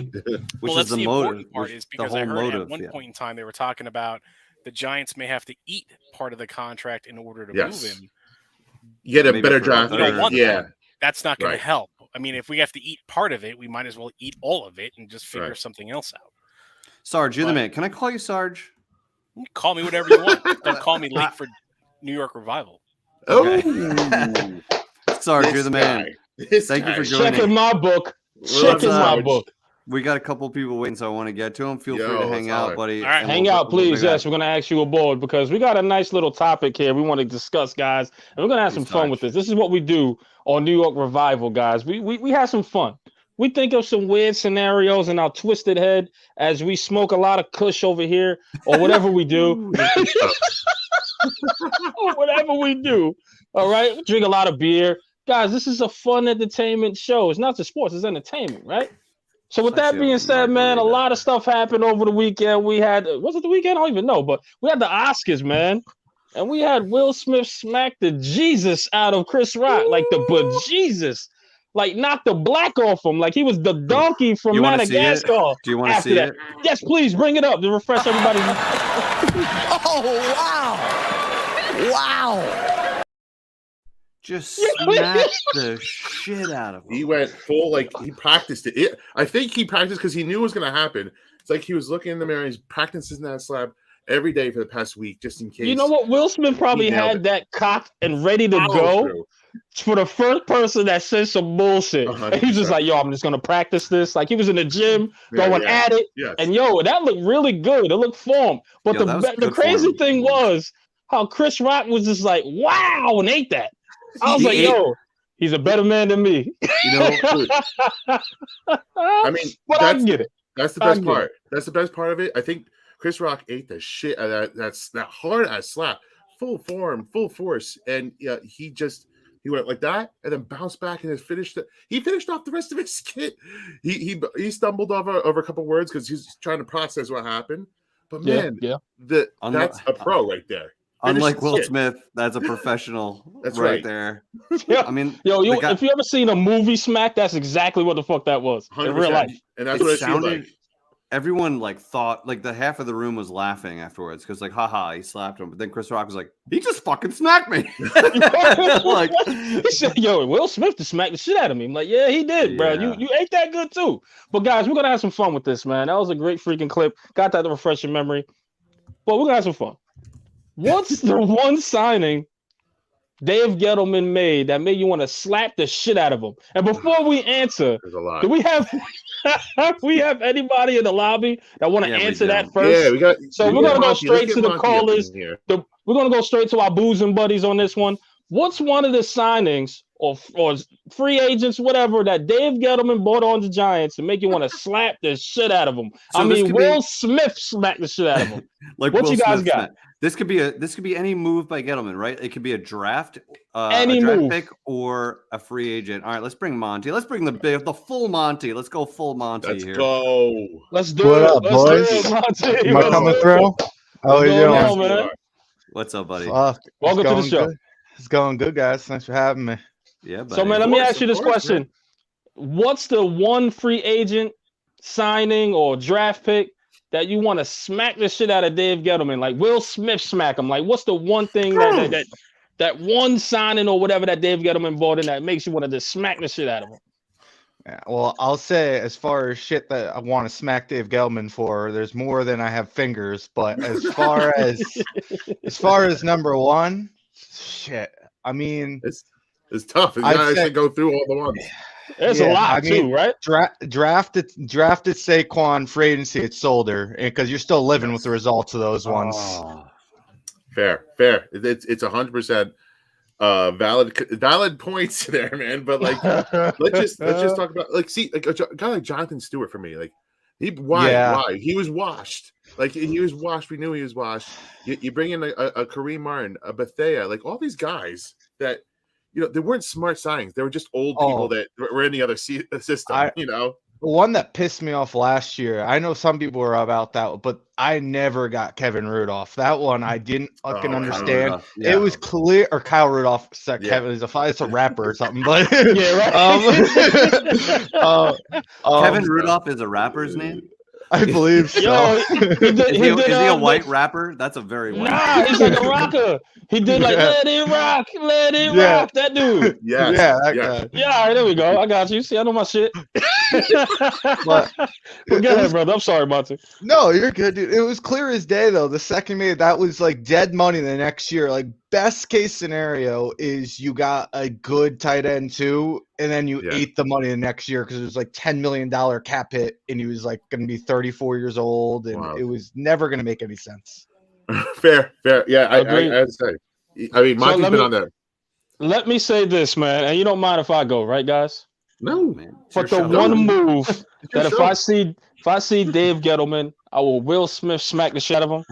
Which is the motive. Part is because I heard at one point in time they were talking about the Giants may have to eat part of the contract in order to move him. Get a better draft. You don't want that. That's not going to help. I mean, if we have to eat part of it, we might as well eat all of it and just figure something else out. Sarge, you're the man. Can I call you Sarge? You can call me whatever you want. Don't call me late for New York Revival. Okay. Sarge, you're the man. Thank you for joining. Check in my book. We got a couple of people waiting, so I want to get to them. Feel free to hang out, buddy. All right. Hang out, please. Yes, we're going to ask you aboard because we got a nice little topic here we want to discuss, guys. And we're going to have some fun with this. This is what we do on New York Revival, guys. We have some fun. We think of some weird scenarios in our twisted head as we smoke a lot of kush over here or whatever we do. Whatever we do. All right. We drink a lot of beer. Guys, this is a fun entertainment show. It's not just sports, it's entertainment, right? So with that being said, man, a lot of stuff happened over the weekend. We had, was it the weekend? I don't even know, but we had the Oscars, man. And we had Will Smith smack the Jesus out of Chris Rock, like the bejesus. Like knock the black off him, like he was the donkey from Madagascar. Do you want to see it? Yes, please bring it up to refresh everybody. Oh wow! Wow! Just smacked the shit out of him. He went full, like he practiced it. I think he practiced because he knew it was going to happen. It's like he was looking in the mirror. He's practicing that slab every day for the past week, just in case. You know what? Will Smith probably had that cocked and ready to go. for the first person that said some bullshit. And he's just like, yo, I'm just gonna practice this. Like he was in the gym going at it. Yes. And yo, that looked really good. It looked form. But the crazy thing was how Chris Rock was just like, wow, and ate that. I was like, yo, he's a better man than me. You know, I mean, but I get it. That's the best part. That's the best part of it. I think Chris Rock ate the shit out of that hard ass slap, full form, full force, and he went like that and then bounced back and finished off the rest of his skit. He stumbled over a couple words because he's trying to process what happened. But man, that's a pro right there. Unlike Will Smith, that's a professional. That's right there. Yeah. I mean, if you ever seen a movie smack, that's exactly what the fuck that was 100%. In real life. And that's what it sounded like. Everyone thought the half of the room was laughing afterwards because haha, he slapped him. But then Chris Rock was like, he just fucking smacked me. He said, yo, Will Smith just smacked the shit out of me. I'm like, yeah, he did, bro. You ate that good too. But guys, we're gonna have some fun with this, man. That was a great freaking clip. Got that to refresh your memory. But we're gonna have some fun. What's the one signing Dave Gettleman made that made you want to slap the shit out of him? And before we answer, do we have anybody in the lobby that want to answer that first? Yeah, we got. So we're gonna go straight to the callers. We're gonna go straight to our boozing buddies on this one. What's one of the signings or free agents, whatever, that Dave Gettleman bought on the Giants to make you want to slap the shit out of him? So Will Smith smacked the shit out of him. Like what Will you guys Smith got? This could be any move by Gettleman, right? It could be a draft, any draft pick, or a free agent. All right, let's bring Monty. Let's bring the full Monty. Let's go full Monty here. Go. Let's do what it. Up, boys? Monty. Am I coming through? How are you doing? Man? What's up, buddy? Welcome to the show. Good. It's going good, guys. Thanks for having me. Yeah, buddy. So, man, let me ask you this question. Man. What's the one free agent signing or draft pick that you want to smack the shit out of Dave Gettleman? Like Will Smith smack him. Like, what's the one thing that one signing or whatever that Dave Gettleman bought in that makes you want to just smack the shit out of him? Yeah, well, I'll say as far as shit that I want to smack Dave Gettleman for, there's more than I have fingers. But as far as number one, shit. I mean, it's tough. You gotta go through all the ones. There's a lot too, right? Drafted Saquon free agency at Solder, because you're still living with the results of those ones. Fair. It's 100% valid points there, man. But let's just talk about a guy like Jonathan Stewart for me. Why? He was washed. He was washed. We knew he was washed. You bring in a Kareem Martin, a Bethea, all these guys that. They weren't smart signings. They were just old people that were in the other system, The one that pissed me off last year, I know some people were about that, but I never got Kevin Rudolph. That one I didn't fucking understand. Yeah. It was clear, or Kyle Rudolph. Kevin is it's a rapper or something, but yeah, right. Kevin Rudolph is a rapper's name. I believe so. Is he a white rapper? That's a very white. Nah, he's like a rocker. He did let it rock, rock. That dude. Yeah, that guy. Yeah, all right, there we go. I got you. See, I know my shit. But go ahead, brother. I'm sorry, Monty. No, you're good, dude. It was clear as day, though. The second minute, that was dead money the next year. Best case scenario is you got a good tight end too, and then you ate the money the next year because it was $10 million cap hit, and he was going to be 34 years old, and it was never going to make any sense. Fair. Yeah, I had to say. I mean, Monty's been on there. Let me say this, man, and you don't mind if I go, right, guys? No, man. But the one move that if I see Dave Gettleman, I will Will Smith smack the shit out of him,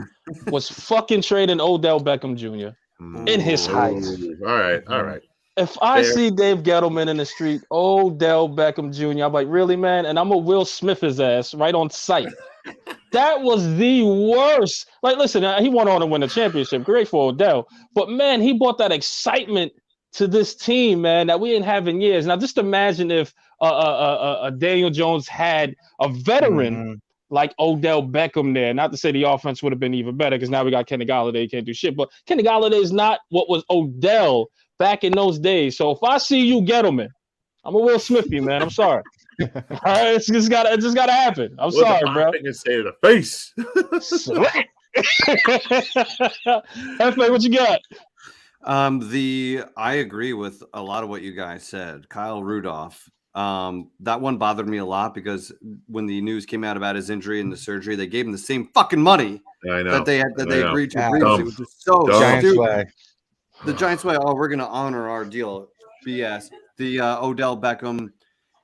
was fucking trading Odell Beckham Jr. in his height. All right. If I see Dave Gettleman in the street, Odell Beckham Jr., I'm like, really, man? And I'm a Will Smith his ass right on sight. That was the worst. Listen, he went on to win a championship. Great for Odell. But, man, he brought that excitement to this team, man, that we didn't have in years. Now, just imagine if Daniel Jones had a veteran like Odell Beckham there. Not to say the offense would have been even better because now we got Kenny Golladay. He can't do shit. But Kenny Golladay is not what was Odell back in those days. So if I see you, Gettleman, I'm a Will Smithy, man. I'm sorry. All right, it's just gotta happen. I'm sorry, bro. I can say to the face. F-Man, what you got? I agree with a lot of what you guys said. Kyle Rudolph. That one bothered me a lot because when the news came out about his injury and the surgery, they gave him the same fucking money that they agreed to previously, which is so Giants stupid. way. The Giants way. Oh, we're gonna honor our deal. BS. The Odell Beckham.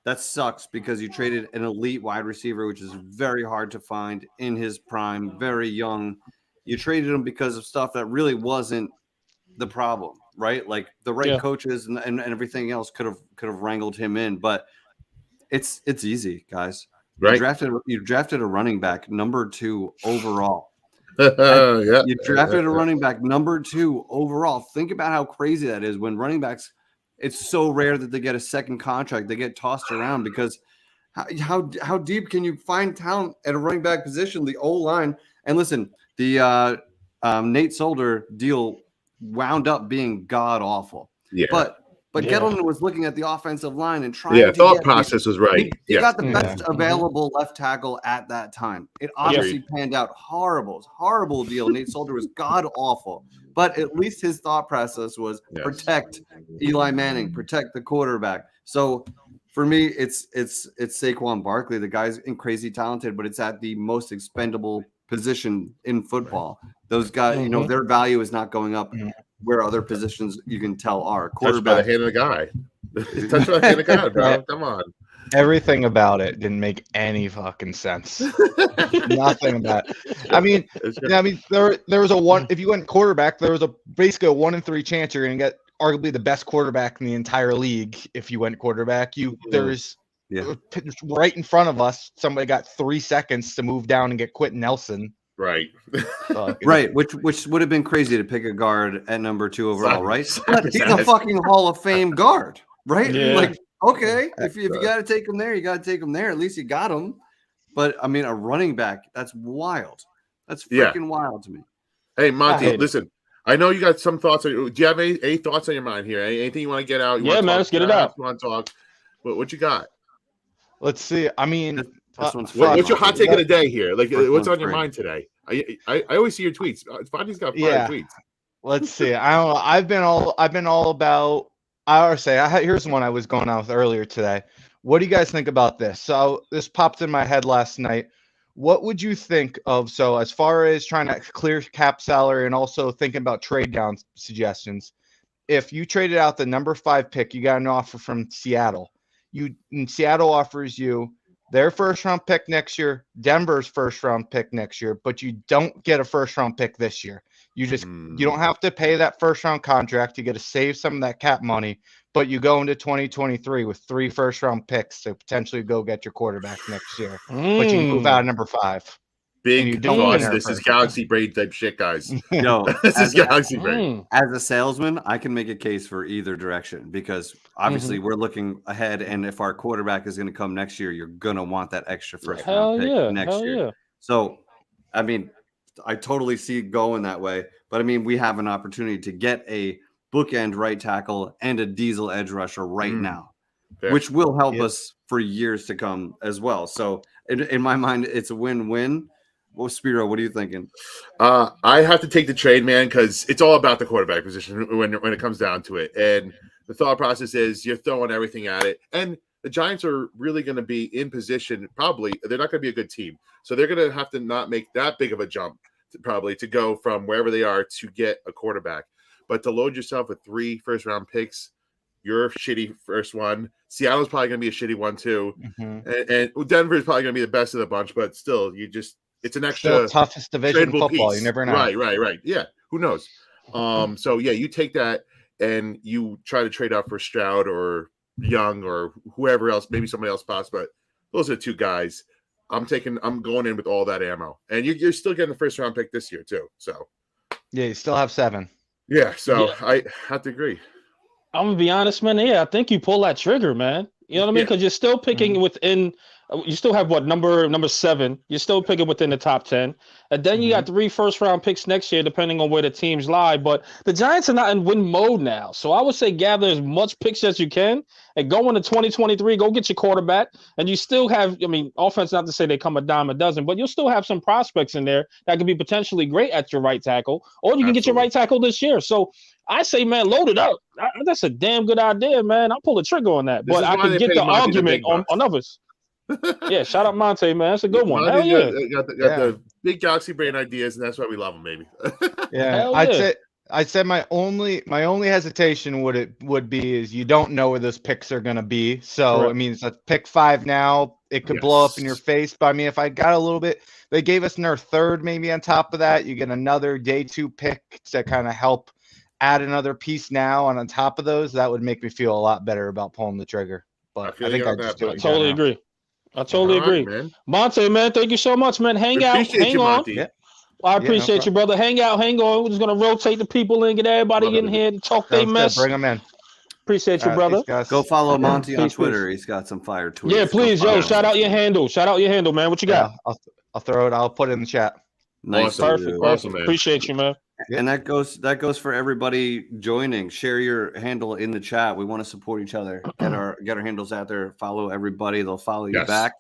That sucks because you traded an elite wide receiver, which is very hard to find in his prime, very young. You traded him because of stuff that really wasn't the problem, right? Like the right coaches and everything else could have wrangled him in, but it's easy, guys. Right. You drafted a running back number 2 overall. You drafted a running back number 2 overall. Think about how crazy that is when running backs. It's so rare that they get a second contract. They get tossed around because how deep can you find talent at a running back position? The O-line. And listen, the Nate Solder deal wound up being god awful. Yeah. But Gettleman was looking at the offensive line and trying to thought process was right. He got the best available left tackle at that time. It obviously panned out horrible deal. Nate Solder was god awful. But at least his thought process was protect Eli Manning, protect the quarterback. So for me, it's Saquon Barkley. The guy's crazy talented, but it's at the most expendable position in football. Those guys, their value is not going up where other positions you can tell are. Quarterback. Touched by the hand of the guy. Touched by the hand of the guy, bro. Come on. Everything about it didn't make any fucking sense. Nothing about it. I mean, there was a one. If you went quarterback, there was basically a 1 in 3 chance you're going to get arguably the best quarterback in the entire league. If you went quarterback, there's right in front of us. Somebody got 3 seconds to move down and get Quentin Nelson. Right. Right. Which would have been crazy to pick a guard at number 2 overall, right? But he's a fucking Hall of Fame guard, right? Yeah. Like, okay, if you got to take him there, you got to take him there. At least you got him. But I mean, a running back, that's wild. That's freaking wild to me. Hey, Monty, listen. I know you got some thoughts. Do you have any thoughts on your mind here? Anything you want to get out? Man, let's get it out. You want to talk? What you got? Let's see. I mean, what's your hot take of the day here? Like, what's on your mind today? I always see your tweets. Fondy's got 5 tweets. Let's see. I don't know. I've been all about. Here's one I was going on with earlier today. What do you guys think about this? So this popped in my head last night. What would you think of, so as far as trying to clear cap salary and also thinking about trade down suggestions, if you traded out the number 5 pick, you got an offer from Seattle. Seattle offers you their first round pick next year, Denver's first round pick next year, but you don't get a first round pick this year. You don't have to pay that first round contract. You get to save some of that cap money, but you go into 2023 with 3 first round picks to potentially go get your quarterback next year. But you move out of number 5. Big thoughts. This is galaxy brain type shit, guys. This is galaxy brain. As a salesman, I can make a case for either direction because obviously we're looking ahead, and if our quarterback is going to come next year, you're going to want that extra first round pick next year. Yeah. So, I mean, I totally see it going that way, but I mean, we have an opportunity to get a bookend right tackle and a diesel edge rusher right now, which will help us for years to come as well. So, in my mind, it's a win-win. Well, Spiro, what are you thinking? I have to take the trade, man, because it's all about the quarterback position when it comes down to it. And the thought process is you're throwing everything at it. And the Giants are really going to be in position. Probably they're not going to be a good team. So they're going to have to not make that big of a jump to go from wherever they are to get a quarterback. But to load yourself with 3 first-round picks, your shitty first one. Seattle's probably going to be a shitty one too. And Denver's probably going to be the best of the bunch. But still, it's an extra toughest division in football. Piece. You never know. Right. Yeah. Who knows? So you take that and you try to trade out for Stroud or Young or whoever else, maybe somebody else pops, but those are 2 guys. I'm going in with all that ammo. And you're still getting the first round pick this year too. So yeah, you still have 7. Yeah. So I have to agree. I'm gonna be honest, man. Yeah, I think you pull that trigger, man. You know what I mean? Because you're still picking within. You still have number 7. You're still picking within the top 10, and then you got 3 first-round picks next year, depending on where the teams lie. But the Giants are not in win mode now, so I would say gather as much picks as you can and go into 2023. Go get your quarterback, and you still have. I mean, offense. Not to say they come a dime a dozen, but you'll still have some prospects in there that could be potentially great at your right tackle, or you can get your right tackle this year. So I say, man, load it up. That's a damn good idea, man. I'll pull the trigger on that. But I can get the argument on others. Yeah, shout out Monte, man. That's a good one. Hell yeah. Got the big galaxy brain ideas, and that's why we love them, baby. Yeah, I'd say my only hesitation would be is you don't know where those picks are gonna be. So Correct. I mean, it's a pick 5 now. It could blow up in your face. But I mean, if I got a little bit, they gave us their third maybe on top of that. You get another day 2 pick to kind of help add another piece now, and on top of those, that would make me feel a lot better about pulling the trigger. But I think I just do it. Totally agree. I totally agree. Man. Monte, man, thank you so much, man. Hang on. Yeah. I appreciate you, brother. Hang on. We're just gonna rotate the people in, get everybody in here to talk their mess. Bring them in. Appreciate you, brother. Go follow Monty on Twitter. He's got some fire tweets. Yeah, please, shout out your handle. Shout out your handle, man. What you got? I'll throw it. I'll put it in the chat. Nice. Perfect. Man. Appreciate you, man. And that goes for everybody joining. Share your handle in the chat. We want to support each other. Get our handles out there. Follow everybody. They'll follow you back.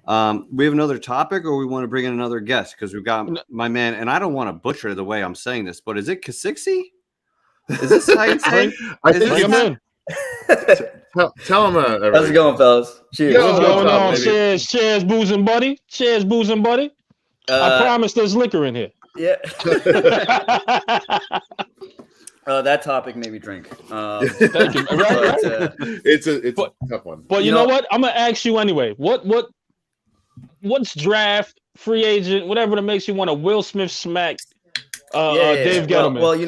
We have another topic, or we want to bring in another guest because we've got my man, and I don't want to butcher the way I'm saying this, but is it Kasixi? Is this how you say? Bring him in. Tell him. How's it going, fellas? Cheers. What's going on? Cheers, boozing buddy. Cheers, boozing buddy. I promise there's liquor in here. Yeah. That topic made me drink. Thank you. It's a tough one. But you know what? I'm gonna ask you anyway. What's draft, free agent, whatever that makes you want to Will Smith smack Dave Gettleman? Well,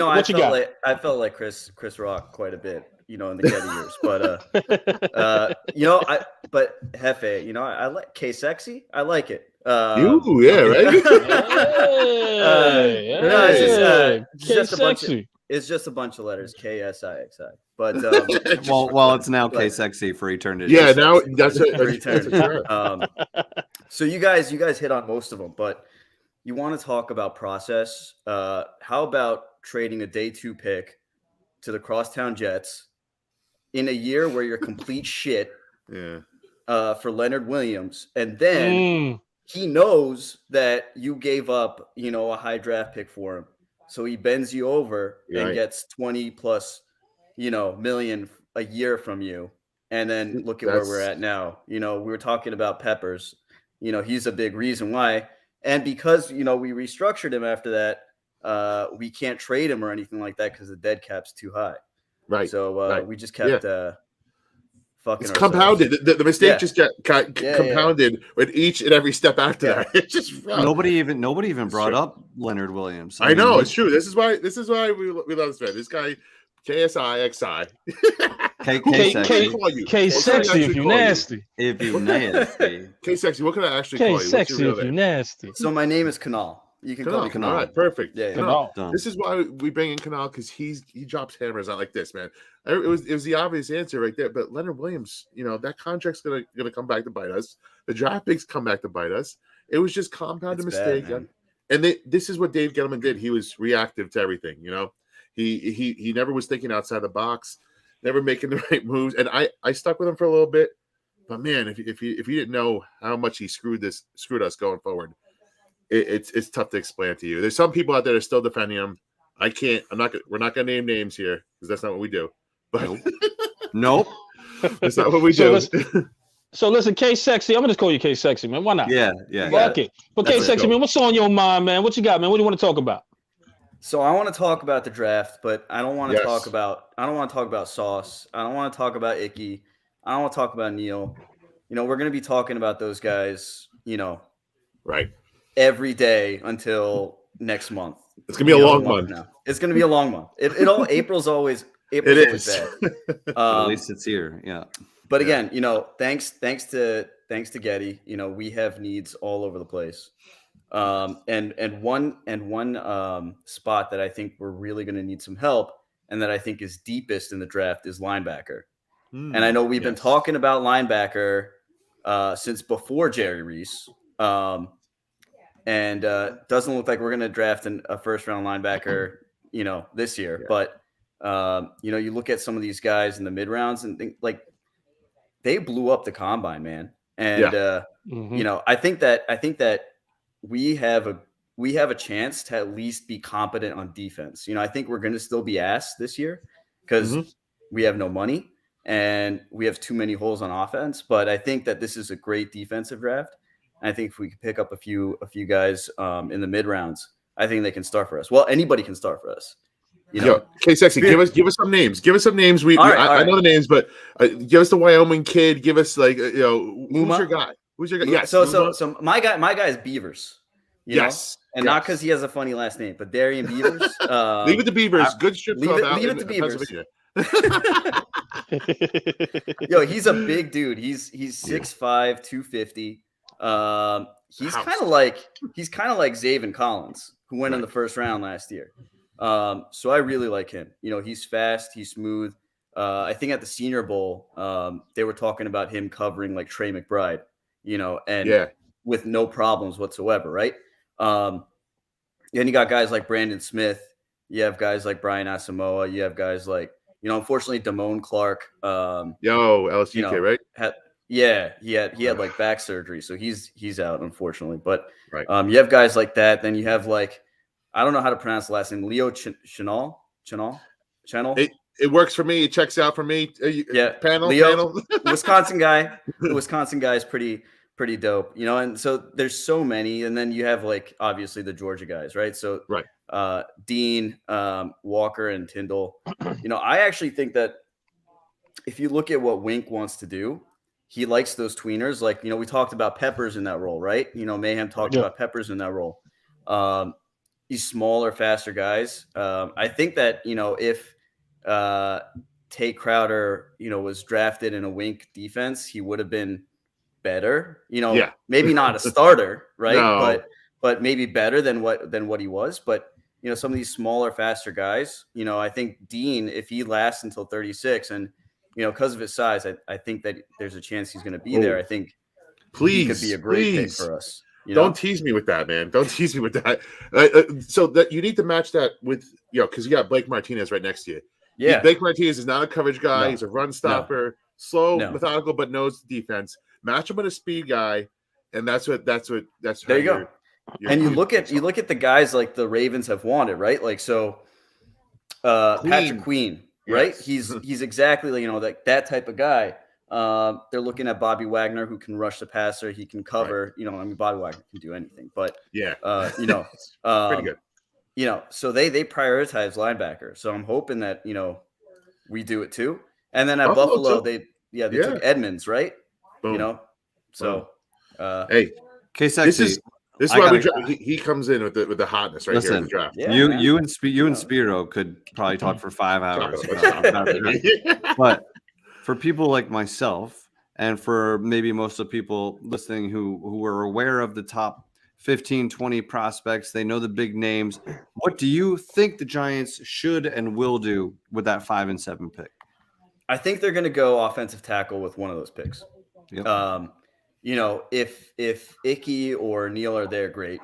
I felt like Chris Rock quite a bit, in the Getty years. But but Hefe, I like K Sexy. I like it. Right? It's just a bunch of letters, KSIXI. But well, it's now K Sexy for eternity. Yeah, now that's it. For eternity. So you guys hit on most of them, but you want to talk about process. How about trading a day 2 pick to the Crosstown Jets in a year where you're complete shit? Yeah. For Leonard Williams, and then he knows that you gave up, a high draft pick for him. So he bends you over and gets 20 plus, million a year from you. And then look at where we're at now. We were talking about Peppers. He's a big reason why. And because, we restructured him after that, we can't trade him or anything like that because the dead cap's too high. Right. So we just kept fucking. It's compounded. The mistake just got compounded with each and every step after that. It's just rough. Nobody even brought up Leonard Williams. I know it's true. This is why we love this man. This guy, KSIXI. K Sexy if you nasty. If you nasty. K Sexy. What can I actually call you? K Sexy if you nasty. So my name is Kanal. You can call me Kanal. All right, perfect. Yeah. Kanal. This is why we bring in Kanal, because he drops hammers out like this, man. It was the obvious answer right there. But Leonard Williams, that contract's gonna come back to bite us. The draft picks come back to bite us. It was just compounded mistake. And this is what Dave Gettleman did. He was reactive to everything. He never was thinking outside the box, never making the right moves. And I stuck with him for a little bit. But man, if you didn't know how much he screwed us going forward, it's tough to explain to you. There's some people out there that are still defending him. We're not gonna name names here because that's not what we do. But nope. That's not what we do. So listen, K Sexy, I'm gonna just call you K Sexy, man. Why not? Yeah. Fuck it. But K Sexy, man, what's on your mind, man? What you got, man? What do you want to talk about? So I want to talk about the draft, but I don't want to talk about Sauce. I don't want to talk about Icky. I don't want to talk about Neil. We're gonna be talking about those guys, right, every day until next month. It's gonna be a long month now. It's gonna be a long month. April's always bad. At least it's here. Yeah. But again, thanks to Getty, we have needs all over the place. And one spot that I think we're really going to need some help, and that I think is deepest in the draft, is linebacker. And I know we've been talking about linebacker since before Jerry Reese. And doesn't look like we're going to draft a first-round linebacker, this year. Yeah. But you look at some of these guys in the mid rounds and think like they blew up the combine, man. And I think that we have we have a chance to at least be competent on defense. I think we're going to still be ass this year because we have no money and we have too many holes on offense. But I think that this is a great defensive draft. And I think if we can pick up a few guys in the mid rounds, I think they can start for us. Well, anybody can start for us. Yo, K-Sexy, give us some names. Give us some names. I know the names, but give us the Wyoming kid. Give us who's your guy? Who's your guy? Yes. So my guy is Beavers. Yes. And not because he has a funny last name, but Darian Beavers. Leave it to Beavers. Good strip club out leave it to Beavers. Yo, he's a big dude. He's 6'5", 250. He's kind of like Zaven Collins, who went in the first round last year. So I really like him. He's fast, he's smooth. I think at the Senior Bowl, they were talking about him covering like Trey McBride, and with no problems whatsoever, right? Then you got guys like Brandon Smith. You have guys like Brian Asamoah. You have guys like, unfortunately, Damone Clark. LSU kid, right? He had like back surgery, so he's out, unfortunately. But you have guys like that. Then you have like, I don't know how to pronounce the last name, Leo Chenal. It works for me. It checks out for me. Panel. Wisconsin guy. The Wisconsin guy is pretty dope, and so there's so many. And then you have like obviously the Georgia guys, right? So Dean, Walker, and Tyndall. I actually think that if you look at what Wink wants to do, he likes those tweeners. Like, we talked about Peppers in that role, right? Mayhem talked about Peppers in that role. These smaller, faster guys. I think that, if Tate Crowder, was drafted in a Wink defense, he would have been better. Maybe not a starter, right? No. But maybe better than what he was. But some of these smaller, faster guys. I think Dean, if he lasts until 36, and because of his size, I think that there's a chance he's going to be there. I think he could be a great pick for us. Don't tease me with that, man. Don't tease me with that. So that you need to match that with, because you got Blake Martinez right next to you. Yeah, Blake Martinez is not a coverage guy. No. He's a run stopper, slow, methodical, but knows the defense. Match him with a speed guy, and that's what. There you go. And you look at the guys like the Ravens have wanted, right? Like Patrick Queen, right? Yes. He's exactly like that type of guy. They're looking at Bobby Wagner, who can rush the passer. He can cover. Right. Bobby Wagner can do anything. But pretty good. So they prioritize linebacker. So I'm hoping that we do it too. And then at Buffalo, they took Edmonds, right? Boom. Hey, K-Sexy. This is why he comes in with the hotness right here in the draft. Yeah, you and Spiro could probably talk for 5 hours. But for people like myself, and for maybe most of the people listening who are aware of the top 15, 20 prospects, they know the big names. What do you think the Giants should and will do with that 5 and 7 pick? I think they're going to go offensive tackle with one of those picks. Yep. If Icky or Neal are there, great.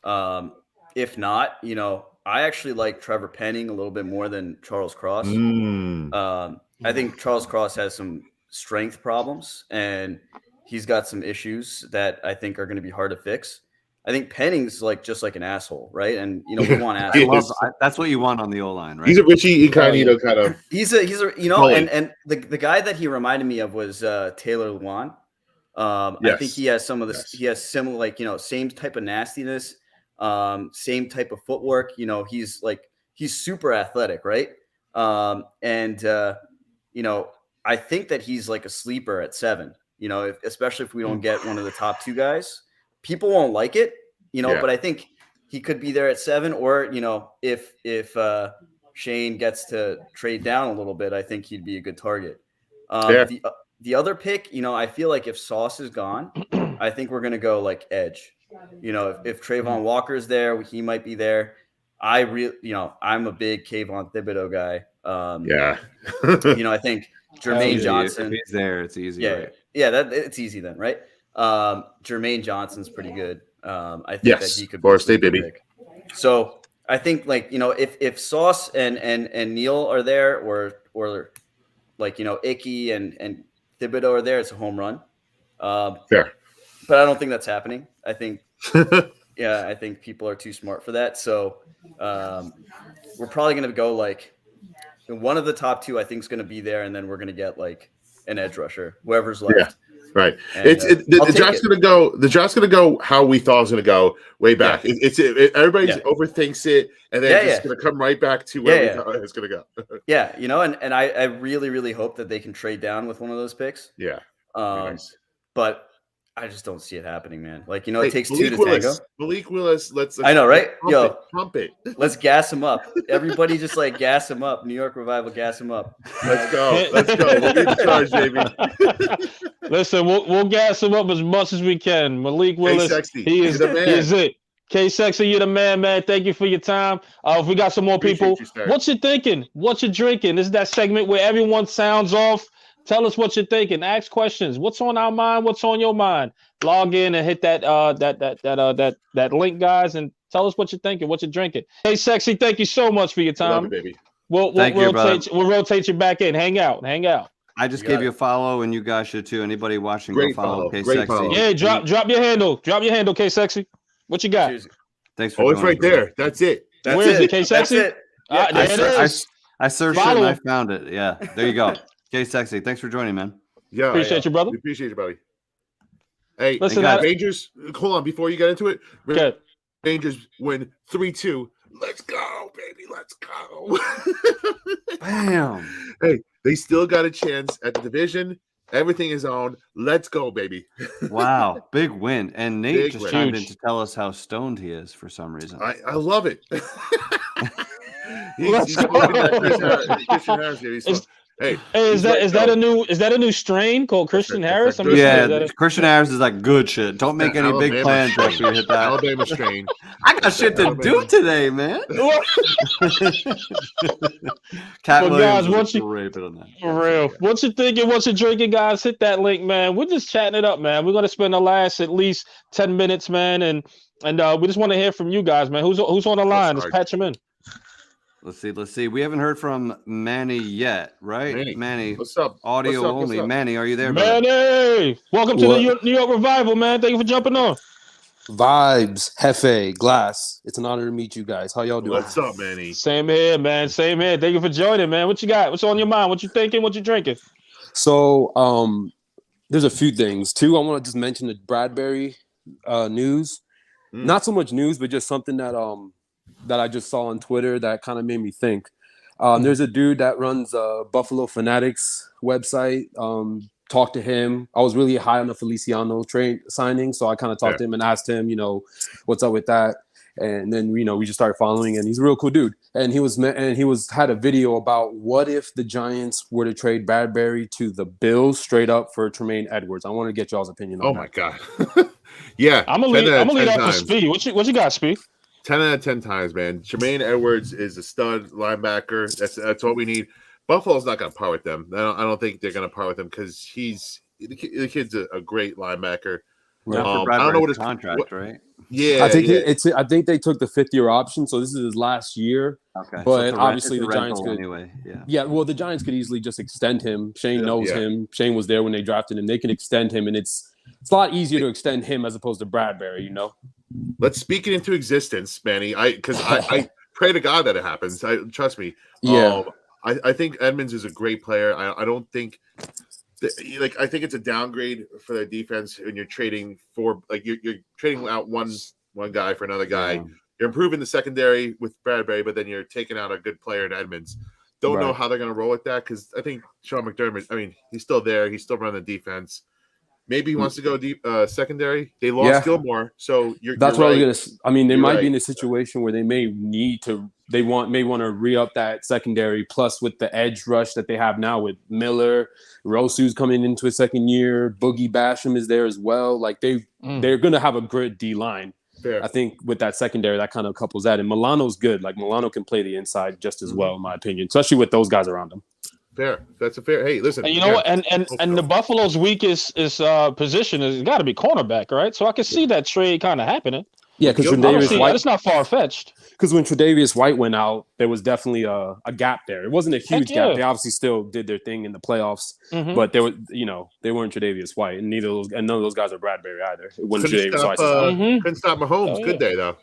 If not, I actually like Trevor Penning a little bit more than Charles Cross. I think Charles Cross has some strength problems, and he's got some issues that I think are going to be hard to fix. I think Penning's just like an asshole, right? And we want assholes. That's what you want on the O-line, right? He's a Richie Incognito kind of. He's a and the guy that he reminded me of was Taylor Lewan. I think he has some of this. He has similar, same type of nastiness, same type of footwork. He's super athletic, right? I think that he's like a sleeper at 7. Especially if we don't get one of the top 2 guys. People won't like it, but I think he could be there at 7, or, if Shane gets to trade down a little bit, I think he'd be a good target. The other pick, I feel like if Sauce is gone, I think we're going to go like edge. If Trayvon Walker's there, he might be there. I'm a big Kayvon Thibodeau guy. I think Jermaine Johnson. If he's there, it's easy. Yeah. Right? Yeah. It's easy then, right? Jermaine Johnson's pretty good. I think that he could be State baby. Pick. So I think if Sauce and Neal are there, or Icky and Thibodeau are there, it's a home run. Fair. But I don't think that's happening. I think I think people are too smart for that. So we're probably going to go like one of the top two, I think, is going to be there. And then we're going to get like an edge rusher, whoever's left. Yeah. Right. And, the draft's going to go. The draft's going to go how we thought it was going to go way back. Yeah. Everybody overthinks it, and then it's going to come right back to where we thought it's going to go. Yeah, and I really, really hope that they can trade down with one of those picks. Yeah. Nice. But I just don't see it happening, man. Like, it takes two to tango. tango. Malik Willis, let's I know, right? Pump it. Let's gas him up. Everybody just like gas him up. New York Revival, gas him up. Let's go. We'll be in charge, baby. Listen, we'll gas him up as much as we can. Malik Willis, he is it. K Sexy, you're the man, man. Thank you for your time. If we got some more people, what you thinking? What you drinking? This is that segment where everyone sounds off. Tell us what you're thinking. Ask questions. What's on our mind? What's on your mind? Log in and hit that link, guys, and tell us what you're thinking, what you're drinking. Hey, Sexy, thank you so much for your time. Love it, baby. We'll rotate you back in. Hang out. I just gave you a follow, and you guys should too. Anybody watching, go follow K Great Sexy. follow. Yeah, drop your handle. Drop your handle, K Sexy. What you got? Thanks for it's right there. That's it. Where is it, K Sexy? That's it. There it is. I searched it and I found it. Yeah, there you go. K Sexy, thanks for joining, man. Yeah, appreciate you, brother. We appreciate you, buddy. Hey, listen, Rangers. Hold on, before you get into it. Okay. Rangers win 3-2. Let's go, baby. Let's go. Bam. Hey, they still got a chance at the division. Everything is on. Let's go, baby. Wow, big win. And Nate just chimed in to tell us how stoned he is for some reason. I love it. Let's go. Hey, is that a new strain called Christian Harris? Christian Harris is like good shit. Don't make any big plans after you hit that. Alabama strain. I got shit to do today, man. Cat Williams guys, for real. What you thinking? What you drinking, guys? Hit that link, man. We're just chatting it up, man. We're gonna spend the last at least 10 minutes, man, and we just want to hear from you guys, man. Who's on the line? Let's patch him in. Let's see. We haven't heard from Manny yet, right? Manny. What's up? Audio only. Manny, are you there, Manny? Brother? Welcome to the New York Revival, man. Thank you for jumping on. Vibes, Hefe, Glass. It's an honor to meet you guys. How y'all doing? What's up, Manny? Same here, man. Same here. Thank you for joining, man. What you got? What's on your mind? What you thinking? What you drinking? So, there's a few things. Two, I want to just mention the Bradbury news. Not so much news, but just something that I just saw on Twitter that kind of made me think. There's a dude that runs a Buffalo Fanatics website. Talked to him. I was really high on the Feliciano trade signing, so I kind of talked to him and asked him, what's up with that. And then we just started following, and he's a real cool dude. And he had a video about what if the Giants were to trade Bradbury to the Bills straight up for Tremaine Edwards. I want to get y'all's opinion on that. Oh my god. Yeah, I'm gonna lead off with Speed. What you got, Speed? 10 out of 10 times, man. Tremaine Edwards is a stud linebacker. That's what we need. Buffalo's not going to part with them. I don't think they're going to part with him because the kid's a great linebacker. I don't know what his contract, right? Yeah, I think they took the 5th-year option, so this is his last year. Okay, but obviously the Giants could anyway. Well, the Giants could easily just extend him. Shane knows him. Shane was there when they drafted him. They can extend him, and it's a lot easier to extend him as opposed to Bradbury. Let's speak it into existence, Manny. Because I pray to God that it happens. Trust me. Yeah. I think Edmonds is a great player. I don't think I think it's a downgrade for their defense when you're trading for you're trading out one guy for another guy. Yeah. You're improving the secondary with Bradbury, but then you're taking out a good player in Edmonds. Don't know how they're going to roll with that because I think Sean McDermott. He's still there. He's still running the defense. Maybe he wants to go deep secondary. They lost Gilmore, so that's what I was gonna. They might be in a situation where they may need to. May want to re-up that secondary. Plus, with the edge rush that they have now with Miller, Rosu's coming into his second year. Boogie Basham is there as well. They're gonna have a good D line. Fair. I think with that secondary, that kind of couples that. And Milano's good. Milano can play the inside just as well, in my opinion, especially with those guys around him. Fair. That's a fair. Hey, listen. And you know what? And the Buffalo's weakest position has got to be cornerback, right? So I can see that trade kind of happening. Yeah, because Davis White. It's not far fetched. because when Tre'Davious White went out, there was definitely a gap there. It wasn't a huge gap. They obviously still did their thing in the playoffs, but they weren't Tre'Davious White, and none of those guys are Bradbury either. It wasn't Tre'Davious White. Couldn't stop Mahomes. Good day though.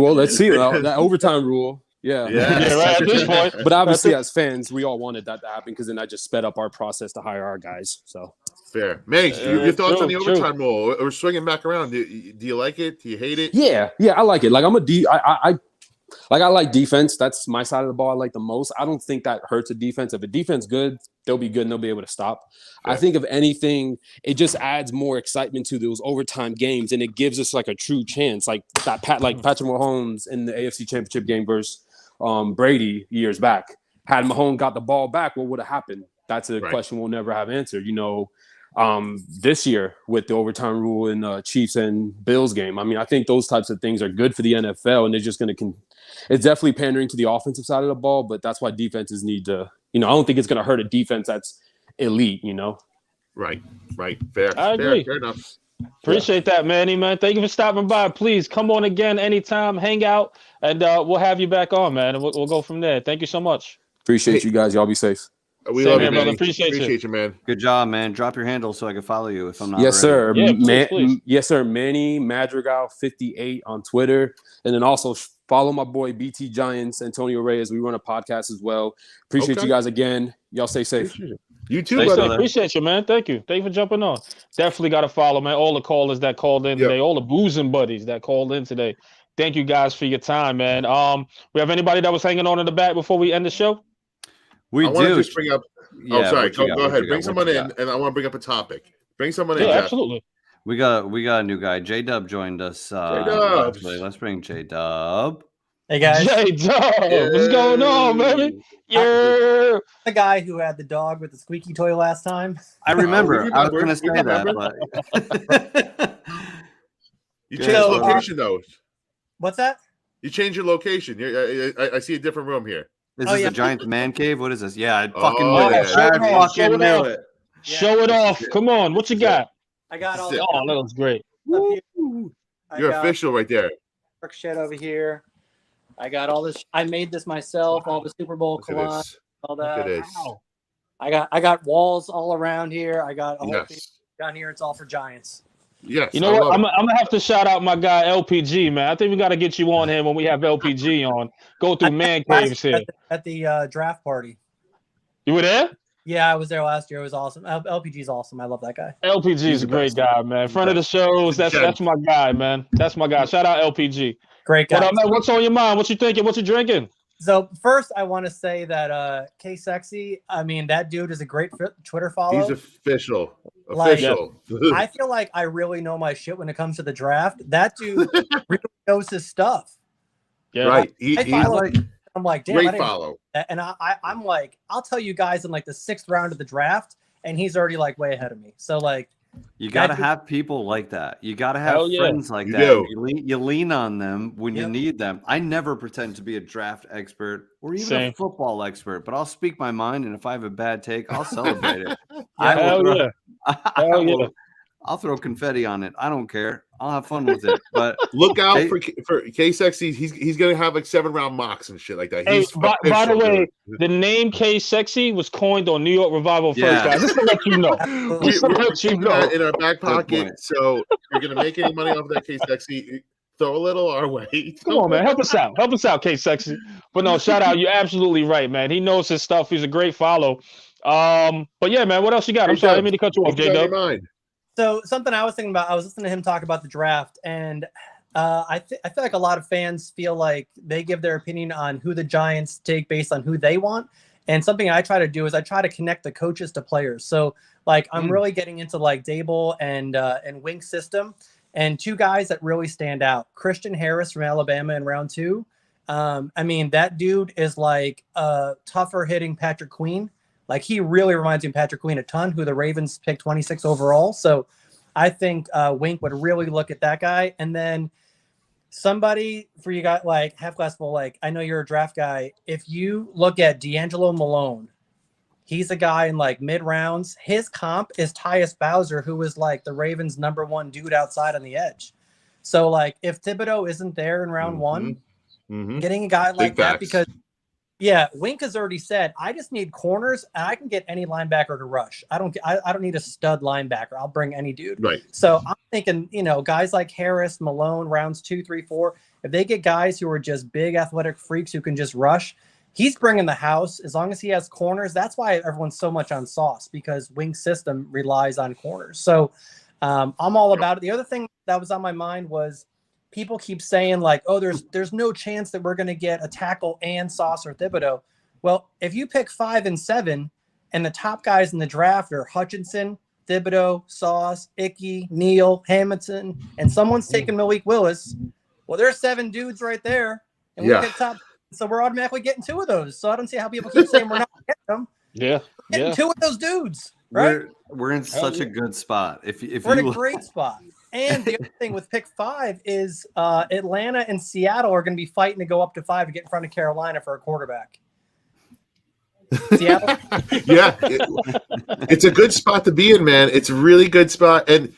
Well, let's see that overtime rule. Yeah, right at this point. But obviously, as fans, we all wanted that to happen because then that just sped up our process to hire our guys. So fair, Mate, your thoughts on the overtime rule? We're swinging back around. Do you like it? Do you hate it? Yeah, I like it. Like I like defense. That's my side of the ball I like the most. I don't think that hurts a defense. If a defense good, they'll be good and they'll be able to stop. Fair. I think if anything, it just adds more excitement to those overtime games and it gives us like a true chance. Like Patrick Mahomes in the AFC Championship game versus Brady years back. Had Mahomes got the ball back, what would have happened? That's a question we'll never have answered. This year with the overtime rule in Chiefs and Bills game. I mean, I think those types of things are good for the NFL, and they're just going to it's definitely pandering to the offensive side of the ball, but that's why defenses need to, I don't think it's going to hurt a defense that's elite, Right. Fair. I agree. Fair enough. Appreciate that, Manny, man. Thank you for stopping by. Please come on again anytime, hang out, and we'll have you back on, man, and we'll go from there. Thank you so much. Appreciate you guys. Y'all be safe. We love you, brother. Man. Appreciate you, man. Good job, man. Drop your handle so I can follow you if I'm not. Yes, sir. Please. Yes, sir. Manny Madrigal 58 on Twitter, and then also follow my boy BT Giants, Antonio Reyes. We run a podcast as well. Appreciate you guys again. Y'all stay safe. You too, brother. Appreciate you, man. Thank you for jumping on. Definitely got to follow, man. All the callers that called in today, all the boozing buddies that called in today. Thank you guys for your time, man. We have anybody that was hanging on in the back before we end the show? I want to just bring up. Sorry. Go ahead. Bring someone in, and I want to bring up a topic. Bring someone in. Yeah, absolutely. We got a new guy. J-Dub joined us. Actually, let's bring J-Dub. Hey guys. J-Dub, what's going on, baby? Yeah. The guy who had the dog with the squeaky toy last time. I remember. I was going to say that, but you changed location though. What's that? You changed your location. I see a different room here. Is this a Giants man cave? What is this? Yeah, I fucking knew it. I fucking knew it. Show it off. Come on. What you got? I got all. Oh, that looks great. You're official right there. Work shit over here. I got all this. I made this myself. All the Super Bowl collage, all that. Wow. I got walls all around here. I got a whole thing down here. It's all for Giants. Yes. You know what? I'm gonna have to shout out my guy LPG, man. I think we got to get you on here when we have LPG on. Go through man caves here at the draft party. You were there? Yeah, I was there last year. It was awesome. LPG's awesome. I love that guy. LPG's a great guy, man. Friend of the shows. That's my guy, man. That's my guy. Shout out LPG. Great guy. What's on your mind? What you thinking? What you drinking? So first, I want to say that K Sexy. I mean, that dude is a great Twitter follow. He's official. I feel like I really know my shit when it comes to the draft. That dude really knows his stuff. Yeah, right. I'm like, damn, great follow. And I'm like, I'll tell you guys in like the 6th round of the draft, and he's already like way ahead of me. So like, you got to have people like that. You got to have friends like that. You lean on them when you need them. I never pretend to be a draft expert or even a football expert, but I'll speak my mind. And if I have a bad take, I'll celebrate it. I'll throw confetti on it. I don't care. I'll have fun with it. But look out for K Sexy. He's gonna have like 7-round mocks and shit like that. Hey, by the way, the name K Sexy was coined on New York Revival first, guys. Just to let you know. We're keeping that in our back pocket. So if you're gonna make any money off of that K Sexy, throw a little our way. Come on, man. Help us out. Help us out, K Sexy. But no, shout out. You're absolutely right, man. He knows his stuff. He's a great follow. But yeah, man, what else you got? I'm sorry, I didn't mean to cut you off, J-Dub. So something I was thinking about, I was listening to him talk about the draft, and I feel like a lot of fans feel like they give their opinion on who the Giants take based on who they want. And something I try to do is I try to connect the coaches to players. So like I'm really getting into like Dable and Wink's system, and 2 guys that really stand out. Christian Harris from Alabama in round 2. I mean, that dude is like tougher hitting Patrick Queen. Like he really reminds me of Patrick Queen a ton, who the Ravens picked 26 overall. So I think Wink would really look at that guy. And then somebody for you guys, like half glass full, like I know you're a draft guy. If you look at D'Angelo Malone, he's a guy in like mid rounds. His comp is Tyus Bowser, who is like the Ravens' #1 dude outside on the edge. So like if Thibodeau isn't there in round 1, Getting a guy like that because, Wink has already said, I just need corners and I can get any linebacker to rush. I don't need a stud linebacker. I'll bring any dude. Right. So I'm thinking, guys like Harris, Malone, rounds 2, 3, 4, if they get guys who are just big athletic freaks who can just rush, he's bringing the house as long as he has corners. That's why everyone's so much on Sauce, because Wink's system relies on corners. So I'm all about it. The other thing that was on my mind was people keep saying like, oh, there's no chance that we're going to get a tackle and Sauce or Thibodeau. Well, if you pick 5 and 7 and the top guys in the draft are Hutchinson, Thibodeau, Sauce, Ickey, Neal, Hamilton, and someone's taking Malik Willis, well, there's 7 dudes right there. And we get top. So we're automatically getting 2 of those. So I don't see how people keep saying we're not getting them. Getting 2 of those dudes, right? We're in such a good spot. If we're in a great spot. And the other thing with pick 5 is Atlanta and Seattle are going to be fighting to go up to 5 to get in front of Carolina for a quarterback. Seattle? It's a good spot to be in, man. It's a really good spot. And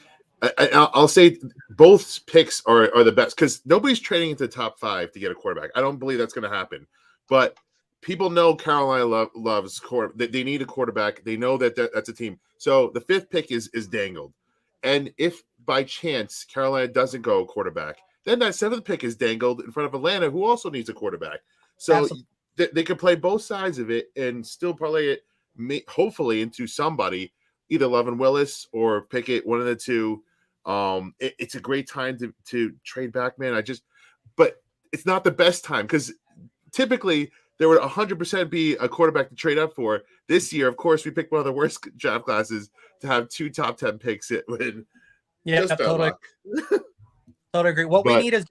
I'll say both picks are the best because nobody's trading into the top 5 to get a quarterback. I don't believe that's going to happen. But people know Carolina loves quarterback. They need a quarterback. They know that's a team. So the 5th pick is dangled. And if by chance Carolina doesn't go quarterback, then that 7th pick is dangled in front of Atlanta, who also needs a quarterback. So they can play both sides of it and still parlay it, hopefully, into somebody, either Lovin Willis or Pickett, one of the two. It's a great time to trade back, man. But it's not the best time because typically there would 100% be a quarterback to trade up for. This year, of course, we picked one of the worst draft classes to have 2 top 10 picks. Totally agree. What we need is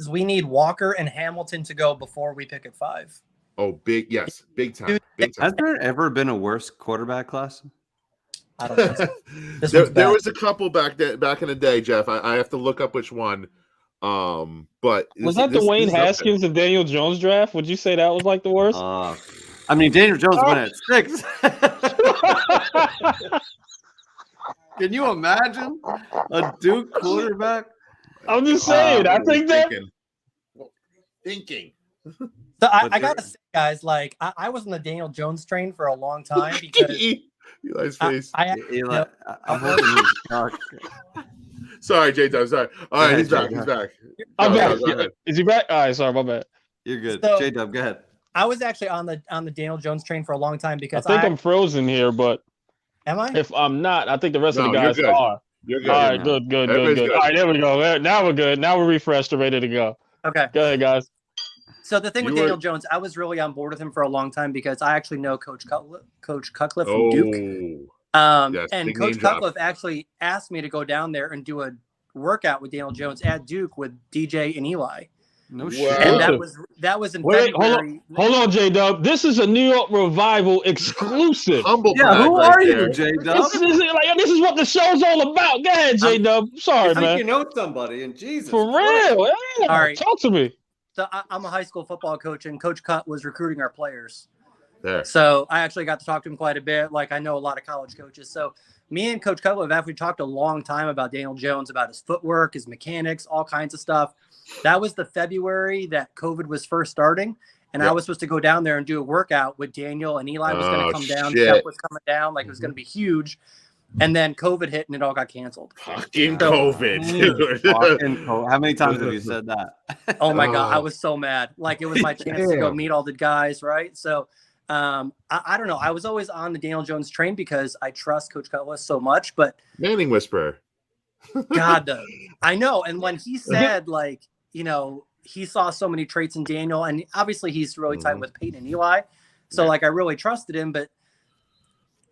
we need Walker and Hamilton to go before we pick at 5. Oh, big time. Big time. Has there ever been a worse quarterback class? I don't know. There was a couple back in the day, Jeff. I have to look up which one. But was that the Wayne Haskins and Daniel Jones draft? Would you say that was like the worst? I mean, Daniel Jones went at 6. Can you imagine a Duke quarterback? I'm just saying. I think that. Thinking. So I gotta say, guys, like I was on the Daniel Jones train for a long time because Eli's face. Eli, I'm holding his cock. Sorry, J-Dub. Sorry. All right, he's back. I'm back. Is he back? All right, sorry, my bad. You're good. So, J-Dub, go ahead. I was actually on the Daniel Jones train for a long time because I think I'm frozen here, but am I? If I'm not, I think the rest of the guys are. You're good. All right, good. All right, there we go. Now we're good. Now we're refreshed and ready to go. Okay. Go ahead, guys. So the thing with Daniel Jones, I was really on board with him for a long time because I actually know Coach Cutcliffe from Duke. And Coach Cutcliffe actually asked me to go down there and do a workout with Daniel Jones at Duke with DJ and Eli. No shit. And that was in February. Hold on, J-Dub. This is a New York Revival exclusive. Humble who are you, J-Dub? This is what the show's all about. Go ahead, J-Dub. Sorry, man. You know somebody, and Jesus. For real. Yeah. All right. Talk to me. So I'm a high school football coach, and Coach Cut was recruiting our players. There. So I actually got to talk to him quite a bit. Like I know a lot of college coaches. So me and Coach Cutler have actually talked a long time about Daniel Jones, about his footwork, his mechanics, all kinds of stuff. That was the February that COVID was first starting. And I was supposed to go down there and do a workout with Daniel, and Eli was going to come down. Shep was coming down. Like it was going to be huge. And then COVID hit and it all got canceled. Fucking COVID, dude. How many times have you said that? Oh my God. I was so mad. Like it was my chance to go meet all the guys. Right. So I don't know. I was always on the Daniel Jones train because I trust Coach Cutlass so much, but Manning whisperer. God, I know. And when he said like, you know, he saw so many traits in Daniel, and obviously he's really tight with Peyton and Eli. So like, I really trusted him,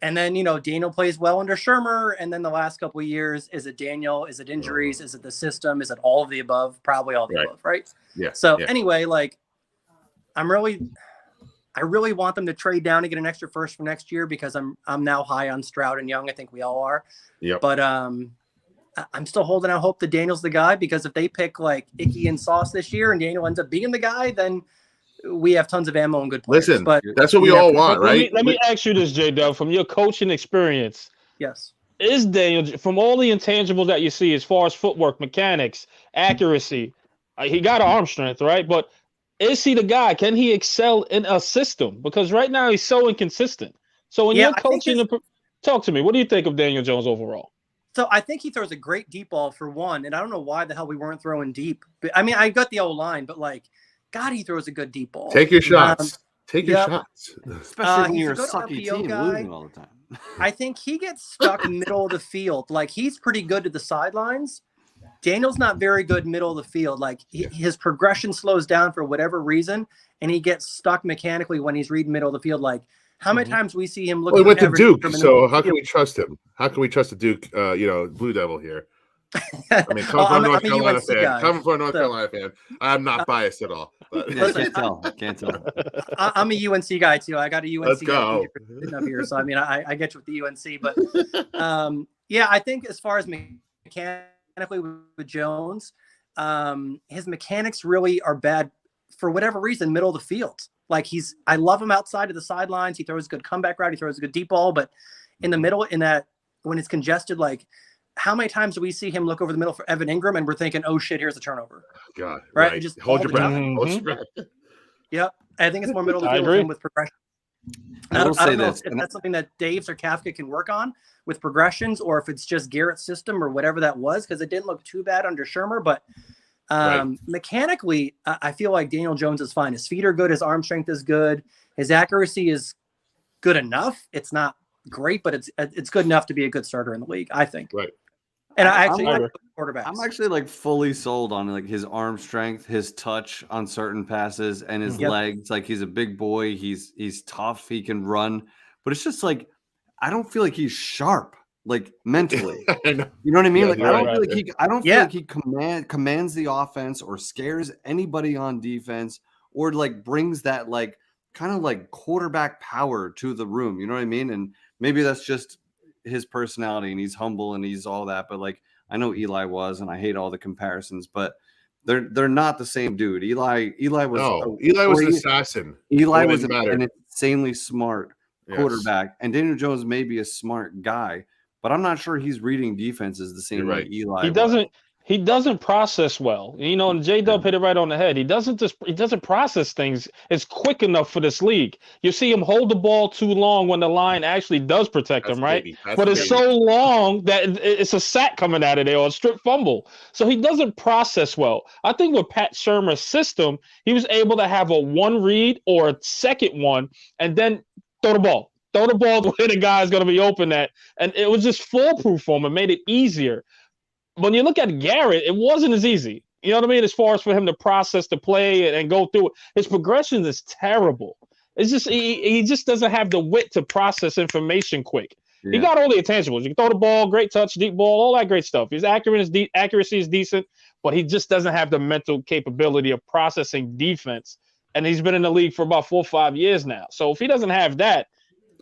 and then, you know, Daniel plays well under Shermer. And then the last couple of years, is it Daniel? Is it injuries? Is it the system? Is it all of the above? Probably all of the above, right? Yeah. So anyway, like I really want them to trade down to get an extra first for next year because I'm now high on Stroud and Young. I think we all are. Yep. But I'm still holding out hope that Daniel's the guy, because if they pick like Ickey and Sauce this year and Daniel ends up being the guy, then we have tons of ammo and good players. Listen, but that's what we all want, right? Let me ask you this, J-Dub, from your coaching experience. Yes. Is Daniel, from all the intangibles that you see as far as footwork, mechanics, accuracy, he got arm strength, right? But is he the guy? Can he excel in a system? Because right now he's so inconsistent. So when you're coaching, talk to me. What do you think of Daniel Jones overall? So I think he throws a great deep ball for one, and I don't know why the hell we weren't throwing deep. But, I mean, I got the O-line, but like, God, he throws a good deep ball. Take your shots. Take your shots. Especially when you're a sucky team losing all the time. I think he gets stuck middle of the field. Like, he's pretty good to the sidelines. Daniel's not very good middle of the field. Like, his progression slows down for whatever reason, and he gets stuck mechanically when he's reading middle of the field. Like, how many times we see him looking? Well, he went to Duke, so how can we trust him? How can we trust the Duke, Blue Devil here? I mean, coming from a North Carolina fan. Coming from a North Carolina fan, I'm not biased at all. But. Yeah, can't tell. I'm a UNC guy too. I got a UNC. Let's go. Up here, so I mean, I get you with the UNC, but yeah, I think as far as mechanically with Jones, his mechanics really are bad for whatever reason. Middle of the field. Like I love him outside of the sidelines. He throws a good comeback route. He throws a good deep ball, but in the middle, when it's congested, like how many times do we see him look over the middle for Evan Ingram and we're thinking, oh shit, here's a turnover. God, right? Just hold your breath. Hold your breath. Yep. I think it's more middle of the field with him with progression. I don't know if that's something that Daves or Kafka can work on with progressions, or if it's just Garrett's system or whatever that was, because it didn't look too bad under Shermer, but mechanically, I feel like Daniel Jones is fine. His feet are good. His arm strength is good. His accuracy is good enough. It's not great, but it's good enough to be a good starter in the league, I think. Right. And I actually like quarterbacks. I'm actually like fully sold on like his arm strength, his touch on certain passes, and his legs. Like he's a big boy. He's tough. He can run, but it's just like I don't feel like he's sharp. Like mentally, you know what I mean? Yeah, like I don't feel like he commands the offense or scares anybody on defense or like brings that like kind of like quarterback power to the room. You know what I mean? And maybe that's just his personality and he's humble and he's all that. But like I know Eli was, and I hate all the comparisons, but they're not the same dude. Eli was an assassin. Eli was an insanely smart quarterback, and Daniel Jones may be a smart guy. But I'm not sure he's reading defenses the same way Eli. He doesn't process well. You know, and J-Dub hit it right on the head. He doesn't process things. It's quick enough for this league. You see him hold the ball too long when the line actually does protect him, right? But it's so long that it's a sack coming out of there or a strip fumble. So he doesn't process well. I think with Pat Shermer's system, he was able to have a one read or a second one and then throw the ball. Throw the ball where the guy's going to be open at. And it was just foolproof for him. It made it easier. When you look at Garrett, it wasn't as easy. You know what I mean? As far as for him to process the play and go through it. His progression is terrible. It's just he just doesn't have the wit to process information quick. Yeah. He got all the intangibles. You can throw the ball, great touch, deep ball, all that great stuff. His accuracy is decent, but he just doesn't have the mental capability of processing defense. And he's been in the league for about 4 or 5 years now. So if he doesn't have that,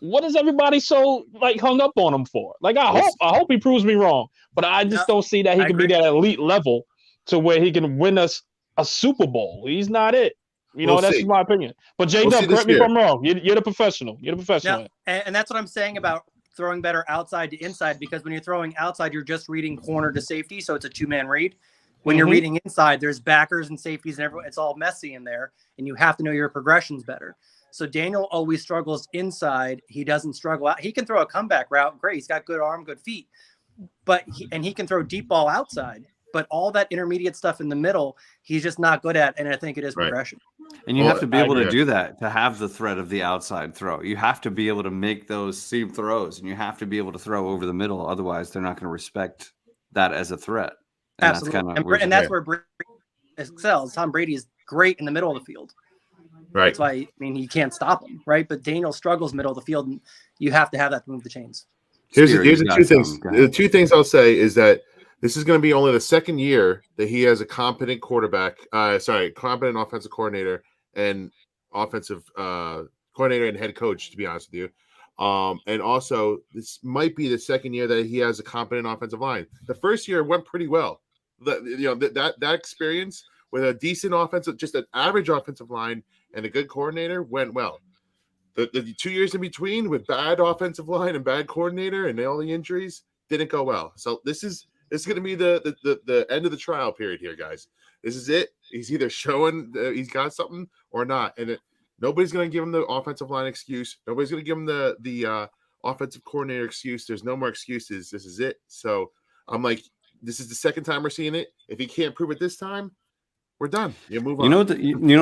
what is everybody so like hung up on him for? Like I hope he proves me wrong, but I just don't see that he can be that elite level to where he can win us a Super Bowl. He's not it. You know, that's just my opinion. But J-Dub, correct me if I'm wrong. You're the professional. You're the professional. Yeah, and that's what I'm saying about throwing better outside to inside, because when you're throwing outside, you're just reading corner to safety, so it's a two-man read. When you're reading inside, there's backers and safeties and everyone. It's all messy in there, and you have to know your progressions better. So Daniel always struggles inside. He doesn't struggle out. He can throw a comeback route. Great. He's got good arm, good feet. But he can throw deep ball outside. But all that intermediate stuff in the middle, he's just not good at. And I think it is progression. And you have to be able to do that to have the threat of the outside throw. You have to be able to make those seam throws, and you have to be able to throw over the middle. Otherwise, they're not going to respect that as a threat. And absolutely. That's where Brady excels. Tom Brady is great in the middle of the field. Right. That's why, I mean, you can't stop him, right? But Daniel struggles middle of the field, and you have to have that to move the chains. Here's the two things. The two things I'll say is that this is going to be only the second year that he has a competent competent offensive coordinator and offensive coordinator and head coach, to be honest with you. And also, this might be the second year that he has a competent offensive line. The first year went pretty well. That experience with a decent offensive, just an average offensive line and a good coordinator went well. The 2 years in between with bad offensive line and bad coordinator and all the injuries didn't go well. So this is going to be the end of the trial period here, guys. This is it. He's either showing he's got something or not, and nobody's going to give him the offensive line excuse. Nobody's going to give him the offensive coordinator excuse. There's no more excuses. This is it. So I'm like, this is the second time we're seeing it. If he can't prove it this time, we're done. You move on. You know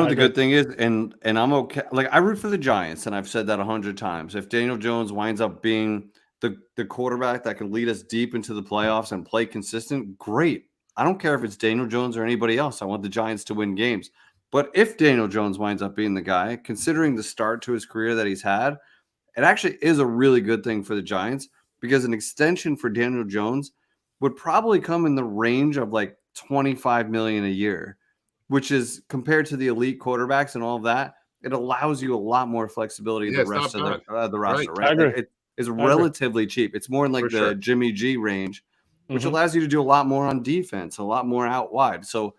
what the good thing is, and I'm okay. Like, I root for the Giants, and I've said that 100 times. If Daniel Jones winds up being the quarterback that can lead us deep into the playoffs and play consistent, great. I don't care if it's Daniel Jones or anybody else. I want the Giants to win games. But if Daniel Jones winds up being the guy, considering the start to his career that he's had, it actually is a really good thing for the Giants, because an extension for Daniel Jones would probably come in the range of like $25 million a year, which is, compared to the elite quarterbacks and all of that, it allows you a lot more flexibility in the rest of the roster. Right? It's relatively cheap. It's more in like the Jimmy G range, which allows you to do a lot more on defense, a lot more out wide. So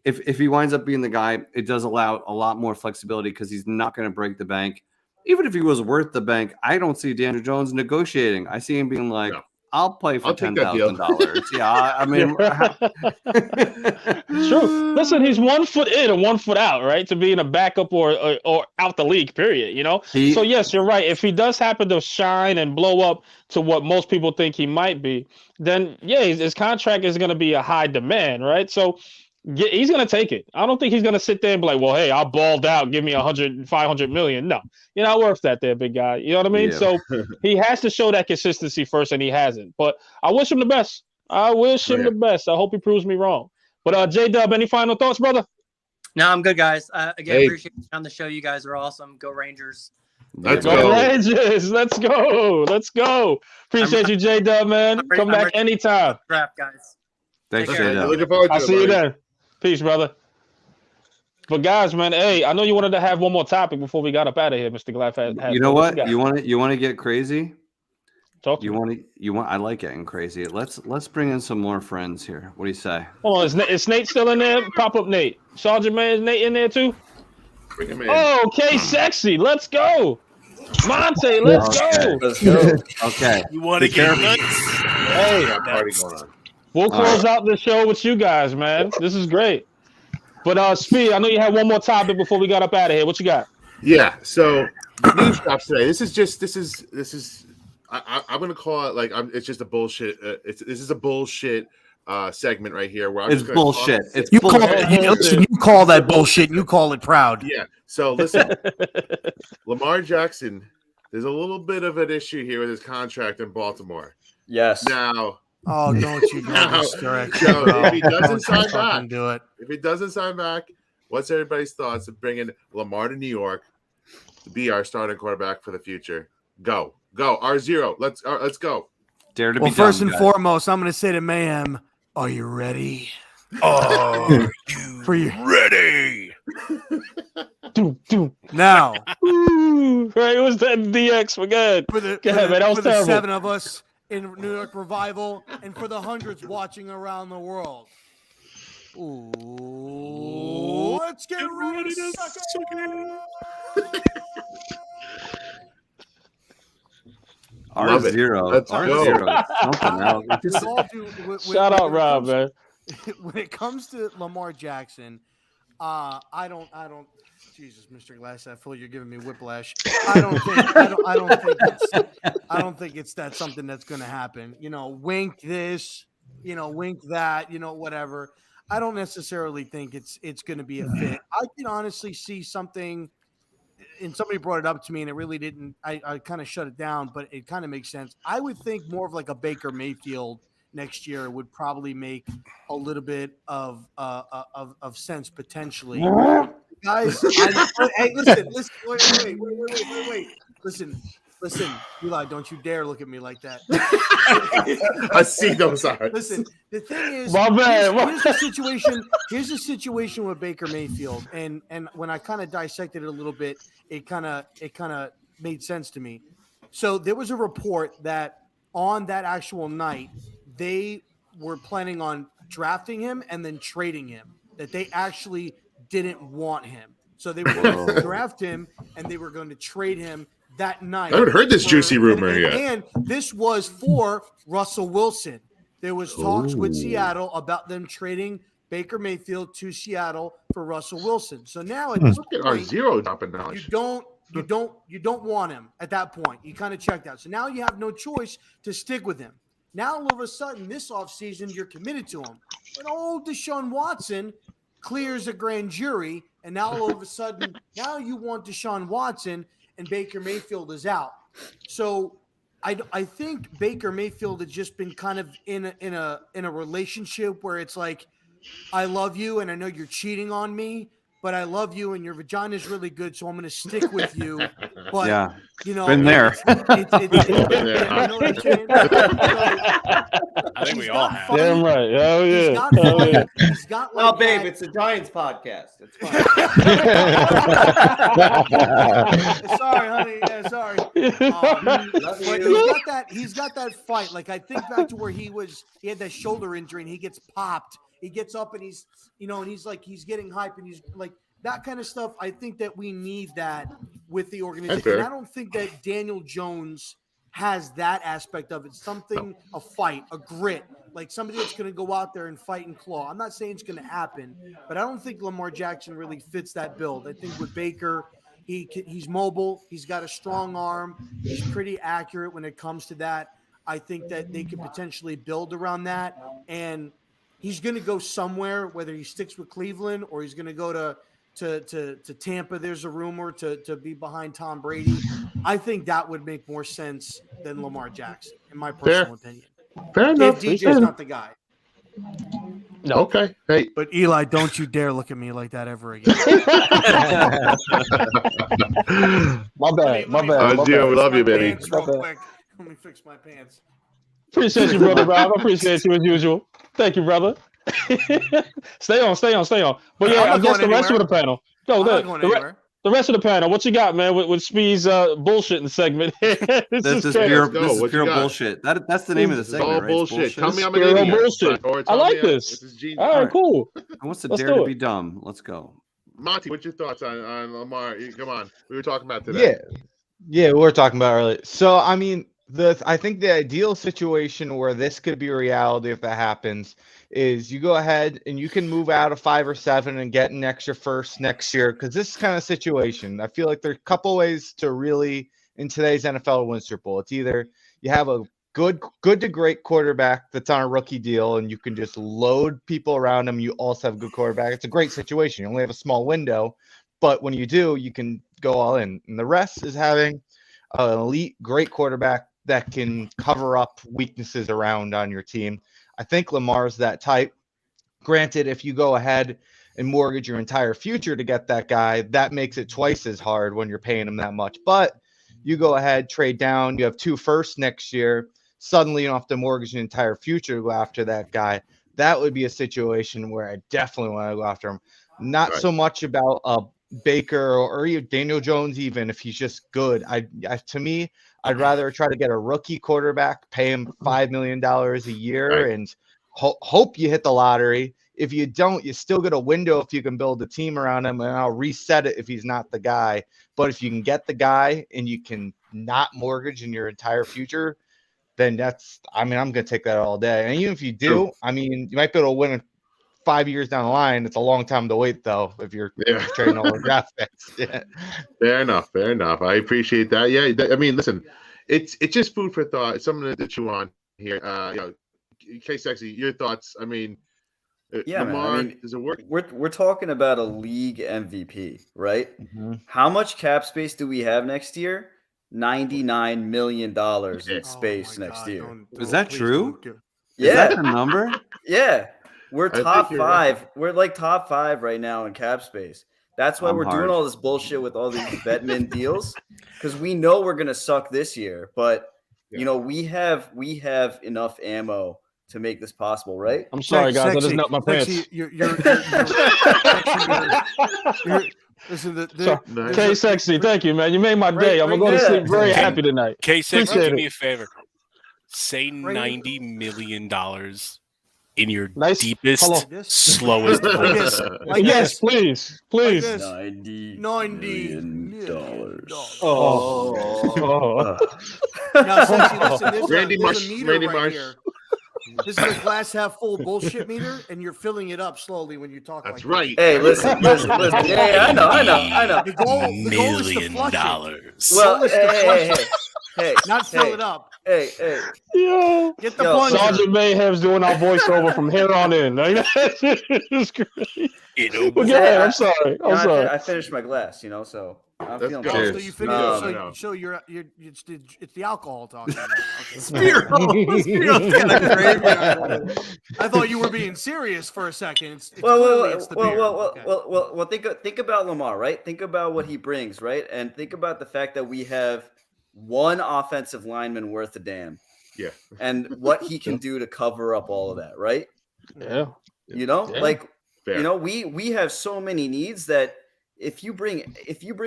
if he winds up being the guy, it does allow a lot more flexibility, because he's not going to break the bank. Even if he was worth the bank, I don't see Daniel Jones negotiating. I see him being like, I'll play for $10,000. Yeah, I mean, it's true. Listen, he's 1 foot in and 1 foot out, right? To being a backup or out the league, period. You know. So yes, you're right. If he does happen to shine and blow up to what most people think he might be, then yeah, his contract is going to be a high demand, right? So he's going to take it. I don't think he's going to sit there and be like, well, hey, I balled out. Give me 500 million. No, you're not worth that there, big guy. You know what I mean? Yeah. So he has to show that consistency first, and he hasn't. But I wish him the best. I wish him the best. I hope he proves me wrong. But J-Dub, any final thoughts, brother? No, I'm good, guys. Again, appreciate you on the show. You guys are awesome. Go Rangers. Let's go. Rangers. Let's go. Let's go. Appreciate you, J-Dub, man. Come back anytime. Draft, guys. Thanks, J-Dub. I'll see you then. Peace, brother. But guys, man, hey, I know you wanted to have one more topic before we got up out of here, Mr. Glaff. You know what? You want to get crazy? Talk to me. I like getting crazy. Let's bring in some more friends here. What do you say? Hold on, is Nate still in there? Pop up Nate. Sergeant Man, is Nate in there too? Bring him in. Oh, okay, sexy. Let's go. Monte, let's go. Let's go. Okay. You want to get nuts? Hey, got party going on. We'll close out the show with you guys, man. This is great. But Speed, I know you had one more topic before we got up out of here. What you got? Yeah. So news drops today. This is. I'm gonna call it like it's just a bullshit. This is a bullshit segment right here. Where it's bullshit. You call that bullshit. You call it proud. Yeah. So listen, Lamar Jackson. There's a little bit of an issue here with his contract in Baltimore. Yes. Now. Oh, don't you go this direction. So if he doesn't sign back, do it. If he doesn't sign back, what's everybody's thoughts of bringing Lamar to New York to be our starting quarterback for the future? Go R0. Let's go. Dare to be. Well, first and foremost, I'm going to say to Mayhem, are you ready? Are you ready? Now, right? It was that DX. For good. For the 7 of us in New York Revival, and for the hundreds watching around the world. Ooh, let's get ready to suck it. R0. Shout out, Rob, man. When it comes to Lamar Jackson, I don't. Jesus, Mr. Glass, I feel you're giving me whiplash. I don't think it's that something that's going to happen. You know, wink this, wink that, whatever. I don't necessarily think it's going to be a fit. I can honestly see something, and somebody brought it up to me, and it really didn't. I kind of shut it down, but it kind of makes sense. I would think more of like a Baker Mayfield next year would probably make a little bit of sense potentially. Guys, hey, listen, wait. Listen, Eli, don't you dare look at me like that. I see those eyes. Listen, the thing is, here's the situation with Baker Mayfield, and when I kind of dissected it a little bit, it kind of made sense to me. So there was a report that on that actual night, they were planning on drafting him and then trading him, that they actually didn't want him. So they were going to draft him and they were going to trade him that night. I haven't heard this juicy rumor yet. And this was for Russell Wilson. There was talks with Seattle about them trading Baker Mayfield to Seattle for Russell Wilson. So now at this point, our zero dropping down. you don't want him at that point. You kind of checked out. So now you have no choice to stick with him. Now all of a sudden this offseason you're committed to him. But old Deshaun Watson clears a grand jury, and now all of a sudden now you want Deshaun Watson and Baker Mayfield is out. So I think Baker Mayfield has just been kind of in a relationship where it's like, I love you and I know you're cheating on me, but I love you and your vagina is really good, so I'm going to stick with you. But yeah, you know, been there. You know what I'm saying? I think we all have. Damn right. Oh yeah. He's got like no, babe, it's a Giants podcast. It's fine. Sorry, honey. Yeah, sorry. But he's got that fight. Like I think back to where he had that shoulder injury and he gets popped. He gets up and he's getting hype and he's like that kind of stuff. I think that we need that with the organization. And I don't think that Daniel Jones has that aspect of it. Something, a fight, a grit, like somebody that's going to go out there and fight and claw. I'm not saying it's going to happen, but I don't think Lamar Jackson really fits that build. I think with Baker, he's mobile. He's got a strong arm. He's pretty accurate when it comes to that. I think that they could potentially build around that. And he's going to go somewhere, whether he sticks with Cleveland or he's going to go to Tampa. There's a rumor to be behind Tom Brady. I think that would make more sense than Lamar Jackson, in my personal opinion. Fair enough. If DJ's not the guy. No. Okay. Hey. But Eli, don't you dare look at me like that ever again. My bad. We love you, baby. Let me fix my pants. Appreciate you, brother Rob. I appreciate you as usual. Thank you, brother. Stay on. But yeah, I guess the rest of the panel. The rest of the panel. What you got, man? With Speed's bullshitting segment. This is pure bullshit. That's the name of the segment. All right? bullshit. Tell me I'm an idiot. Bullshit. I like this. All right, cool. Who wants to dare to be dumb? Let's go. Monty, what's your thoughts on Lamar? Come on. We were talking about today. Yeah, we were talking about earlier. So, I mean, I think the ideal situation where this could be a reality if that happens is you go ahead and you can move out of 5 or 7 and get an extra first next year, because this kind of situation, I feel like there are a couple ways to really, in today's NFL, win Super Bowl. It's either you have a good to great quarterback that's on a rookie deal and you can just load people around him. You also have a good quarterback. It's a great situation. You only have a small window, but when you do, you can go all in. And the rest is having an elite, great quarterback that can cover up weaknesses around on your team. I think Lamar's that type. Granted, if you go ahead and mortgage your entire future to get that guy, that makes it twice as hard when you're paying him that much. But you go ahead, trade down, you have 2 firsts next year. Suddenly you don't have to mortgage an entire future to go after that guy. That would be a situation where I definitely want to go after him. Not so much about Baker or even Daniel Jones, even if he's just good. To me, I'd rather try to get a rookie quarterback, pay him $5 million a year, and hope you hit the lottery. If you don't, you still get a window if you can build a team around him, and I'll reset it if he's not the guy. But if you can get the guy and you can not mortgage in your entire future, then I'm going to take that all day. And even if you do, you might be able to win 5 years down the line. It's a long time to wait, though, if you're trading all the draft picks. Yeah. Fair enough. I appreciate that. Yeah, listen, it's just food for thought. It's something to chew on here. K-Sexy, your thoughts? Lamar, does it work? We're talking about a league MVP, right? Mm-hmm. How much cap space do we have next year? $99 million in space next year. Is that true? Yeah. Is that the number? Yeah. We're top 5. Right. We're like top 5 right now in cap space. That's why we're doing all this bullshit with all these Vetman deals, because we know we're gonna suck this year. But we have enough ammo to make this possible, right? I'm sorry, guys. I just nut my pants. Listen, K-Sexy, thank you, man. You made my day. I'm gonna go to sleep very happy tonight. K-Sexy, do me a favor. Say $90 million in your deepest, slowest voice. Yes, please. $90 million. Now, Sexy, listen, Randy Marsh. This is a glass half full bullshit meter, and you're filling it up slowly when you talk. That's like right. Hey, listen. Yeah, I know. The goal is to flush it. Well, hey, not fill it up. Hey, Yo, get the plunger. Sergeant Mayhem's doing our voiceover from here on in. It's great. Well, go ahead. I'm sorry. I finished my glass, so I'm feeling So cheers. you finished. So you're it's the alcohol talking. Okay. I thought you were being serious for a second. Well. Think about Lamar, right? Think about what he brings, right? And think about the fact that we have one offensive lineman worth a damn. Yeah. And what he can do to cover up all of that, right? Yeah. Fair. We have so many needs that if you bring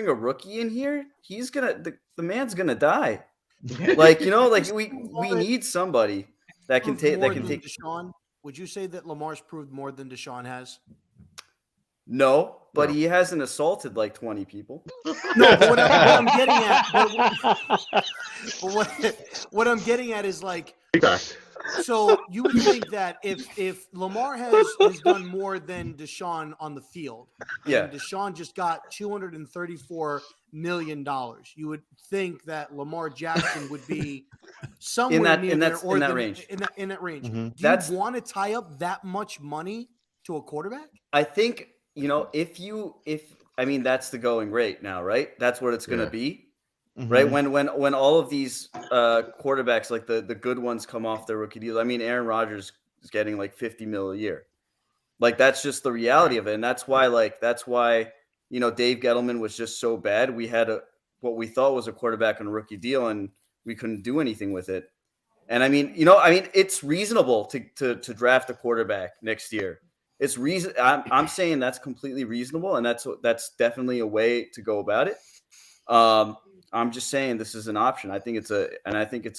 a rookie in here, he's the man's gonna die. We need somebody that can take Deshaun. Would you say that Lamar's proved more than Deshaun has? No, but he hasn't assaulted like 20 people. No, but what I'm getting at, what I'm getting at is like, so you would think that if Lamar has done more than Deshaun on the field, and Deshaun just got $234 million, you would think that Lamar Jackson would be somewhere in that range. In that range. Mm-hmm. Do you want to tie up that much money to a quarterback? I think. That's the going rate now, right? That's what it's going to be, right? When all of these quarterbacks, like the good ones, come off their rookie deals. I mean, Aaron Rodgers is getting like $50 million a year. Like that's just the reality of it, and that's why Dave Gettleman was just so bad. We had what we thought was a quarterback on a rookie deal, and we couldn't do anything with it. And it's reasonable to draft a quarterback next year. It's reason. I'm saying that's completely reasonable, and that's definitely a way to go about it. I'm just saying this is an option. I think it's a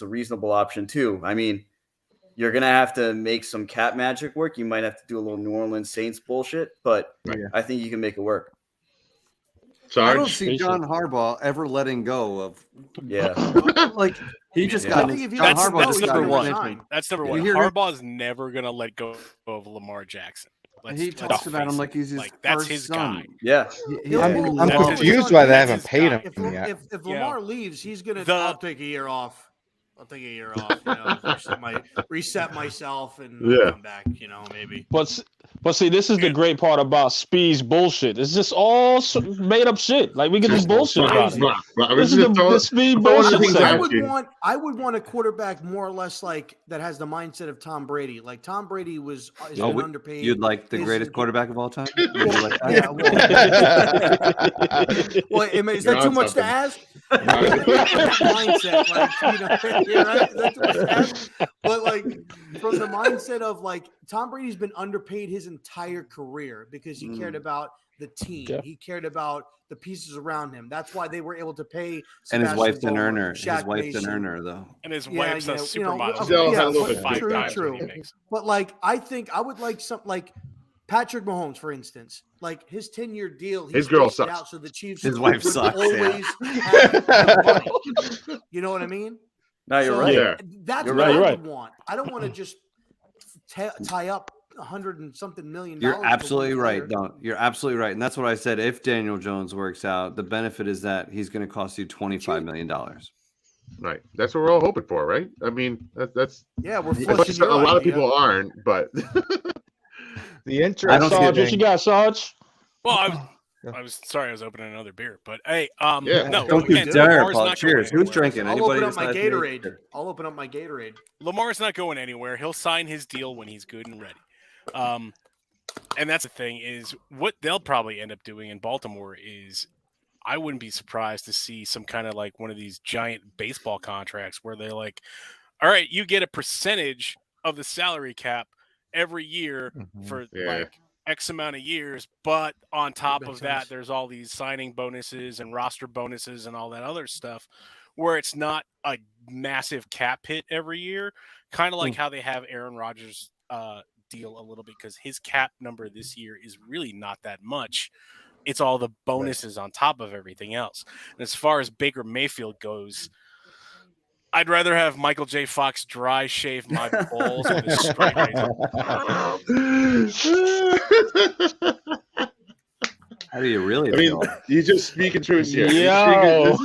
reasonable option too. I mean, you're gonna have to make some cap magic work. You might have to do a little New Orleans Saints bullshit, but I think you can make it work. I don't see John Harbaugh ever letting go of. Yeah, like he just got. John Harbaugh. That's number one. That's number one. Harbaugh is never gonna let go of Lamar Jackson. He talks about him like he's his that's first his son. guy. Yeah, I'm confused why they haven't paid him yet. If Lamar leaves, he's gonna. I'll take a year off. I'll take a year off. Reset myself and come back. Maybe. But see, this is the great part about Speed's bullshit. It's just all made up shit. Like we get this bullshit about it. This is the Speed bullshit. I would want a quarterback more or less like that has the mindset of Tom Brady. Like Tom Brady is underpaid. You'd like the greatest quarterback of all time? Well, is that too much to ask? Mindset, that's too much to ask. But like from the mindset of like Tom Brady's been underpaid his entire career because he cared about the team. Yeah. He cared about the pieces around him. That's why they were able to pay. And his wife's an earner. His wife's an earner, though. And his wife's a supermodel. True. But like, I think I would like something like Patrick Mahomes, for instance. Like his 10-year deal. His girl sucks. Out so the Chiefs. His wife sucks. Always have money. You know what I mean? No, you're right. Yeah. That's what I would want. I don't want to just tie up $100 and something million. You're absolutely right, Don. You're absolutely right, and that's what I said. If Daniel Jones works out, the benefit is that he's going to cost you $25 million. Right. That's what we're all hoping for, right? I mean, that's we're flushing. A lot of people aren't, but the interest. Sarge, what you got, Sarge? Well, I was sorry, I was opening another beer, but hey, no, don't you dare, Paul. Cheers. Who's drinking? I'll open up my Gatorade. Lamar's not going anywhere. He'll sign his deal when he's good and ready. And that's the thing is what they'll probably end up doing in Baltimore is I wouldn't be surprised to see some kind of like one of these giant baseball contracts where they're like, all right, you get a percentage of the salary cap every year for like X amount of years, but on top of that, there's all these signing bonuses and roster bonuses and all that other stuff where it's not a massive cap hit every year, kind of like how they have Aaron Rodgers deal a little bit because his cap number this year is really not that much. It's all the bonuses on top of everything else. And as far as Baker Mayfield goes, I'd rather have Michael J. Fox dry shave my balls with a straight razor. How do you really? I mean, you just speaking truth here. Yo.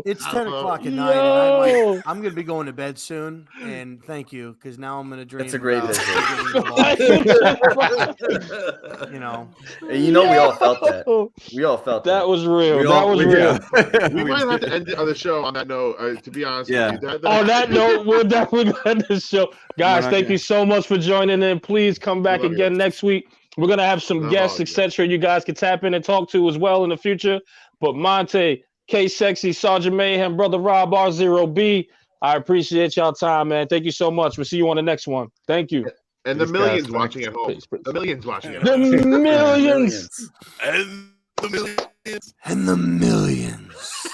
It's 10 o'clock at night, and I'm going to be going to bed soon. And thank you, because now I'm going to dream. That's a great visit. You know. And you know, we all felt that. We all felt that. That was real. That was real. We might have to end the show on that note. To be honest with you. On that note, we'll definitely end the show. Guys, thank you so much for joining in. Please come back again next week. We're going to have some guests, etc. You guys can tap in and talk to as well in the future. But Monte, K-Sexy, Sergeant Mayhem, Brother Rob, R0B, I appreciate y'all time, man. Thank you so much. We'll see you on the next one. Thank you. And the millions watching at home. The millions watching at home. The millions. And the millions. And the millions.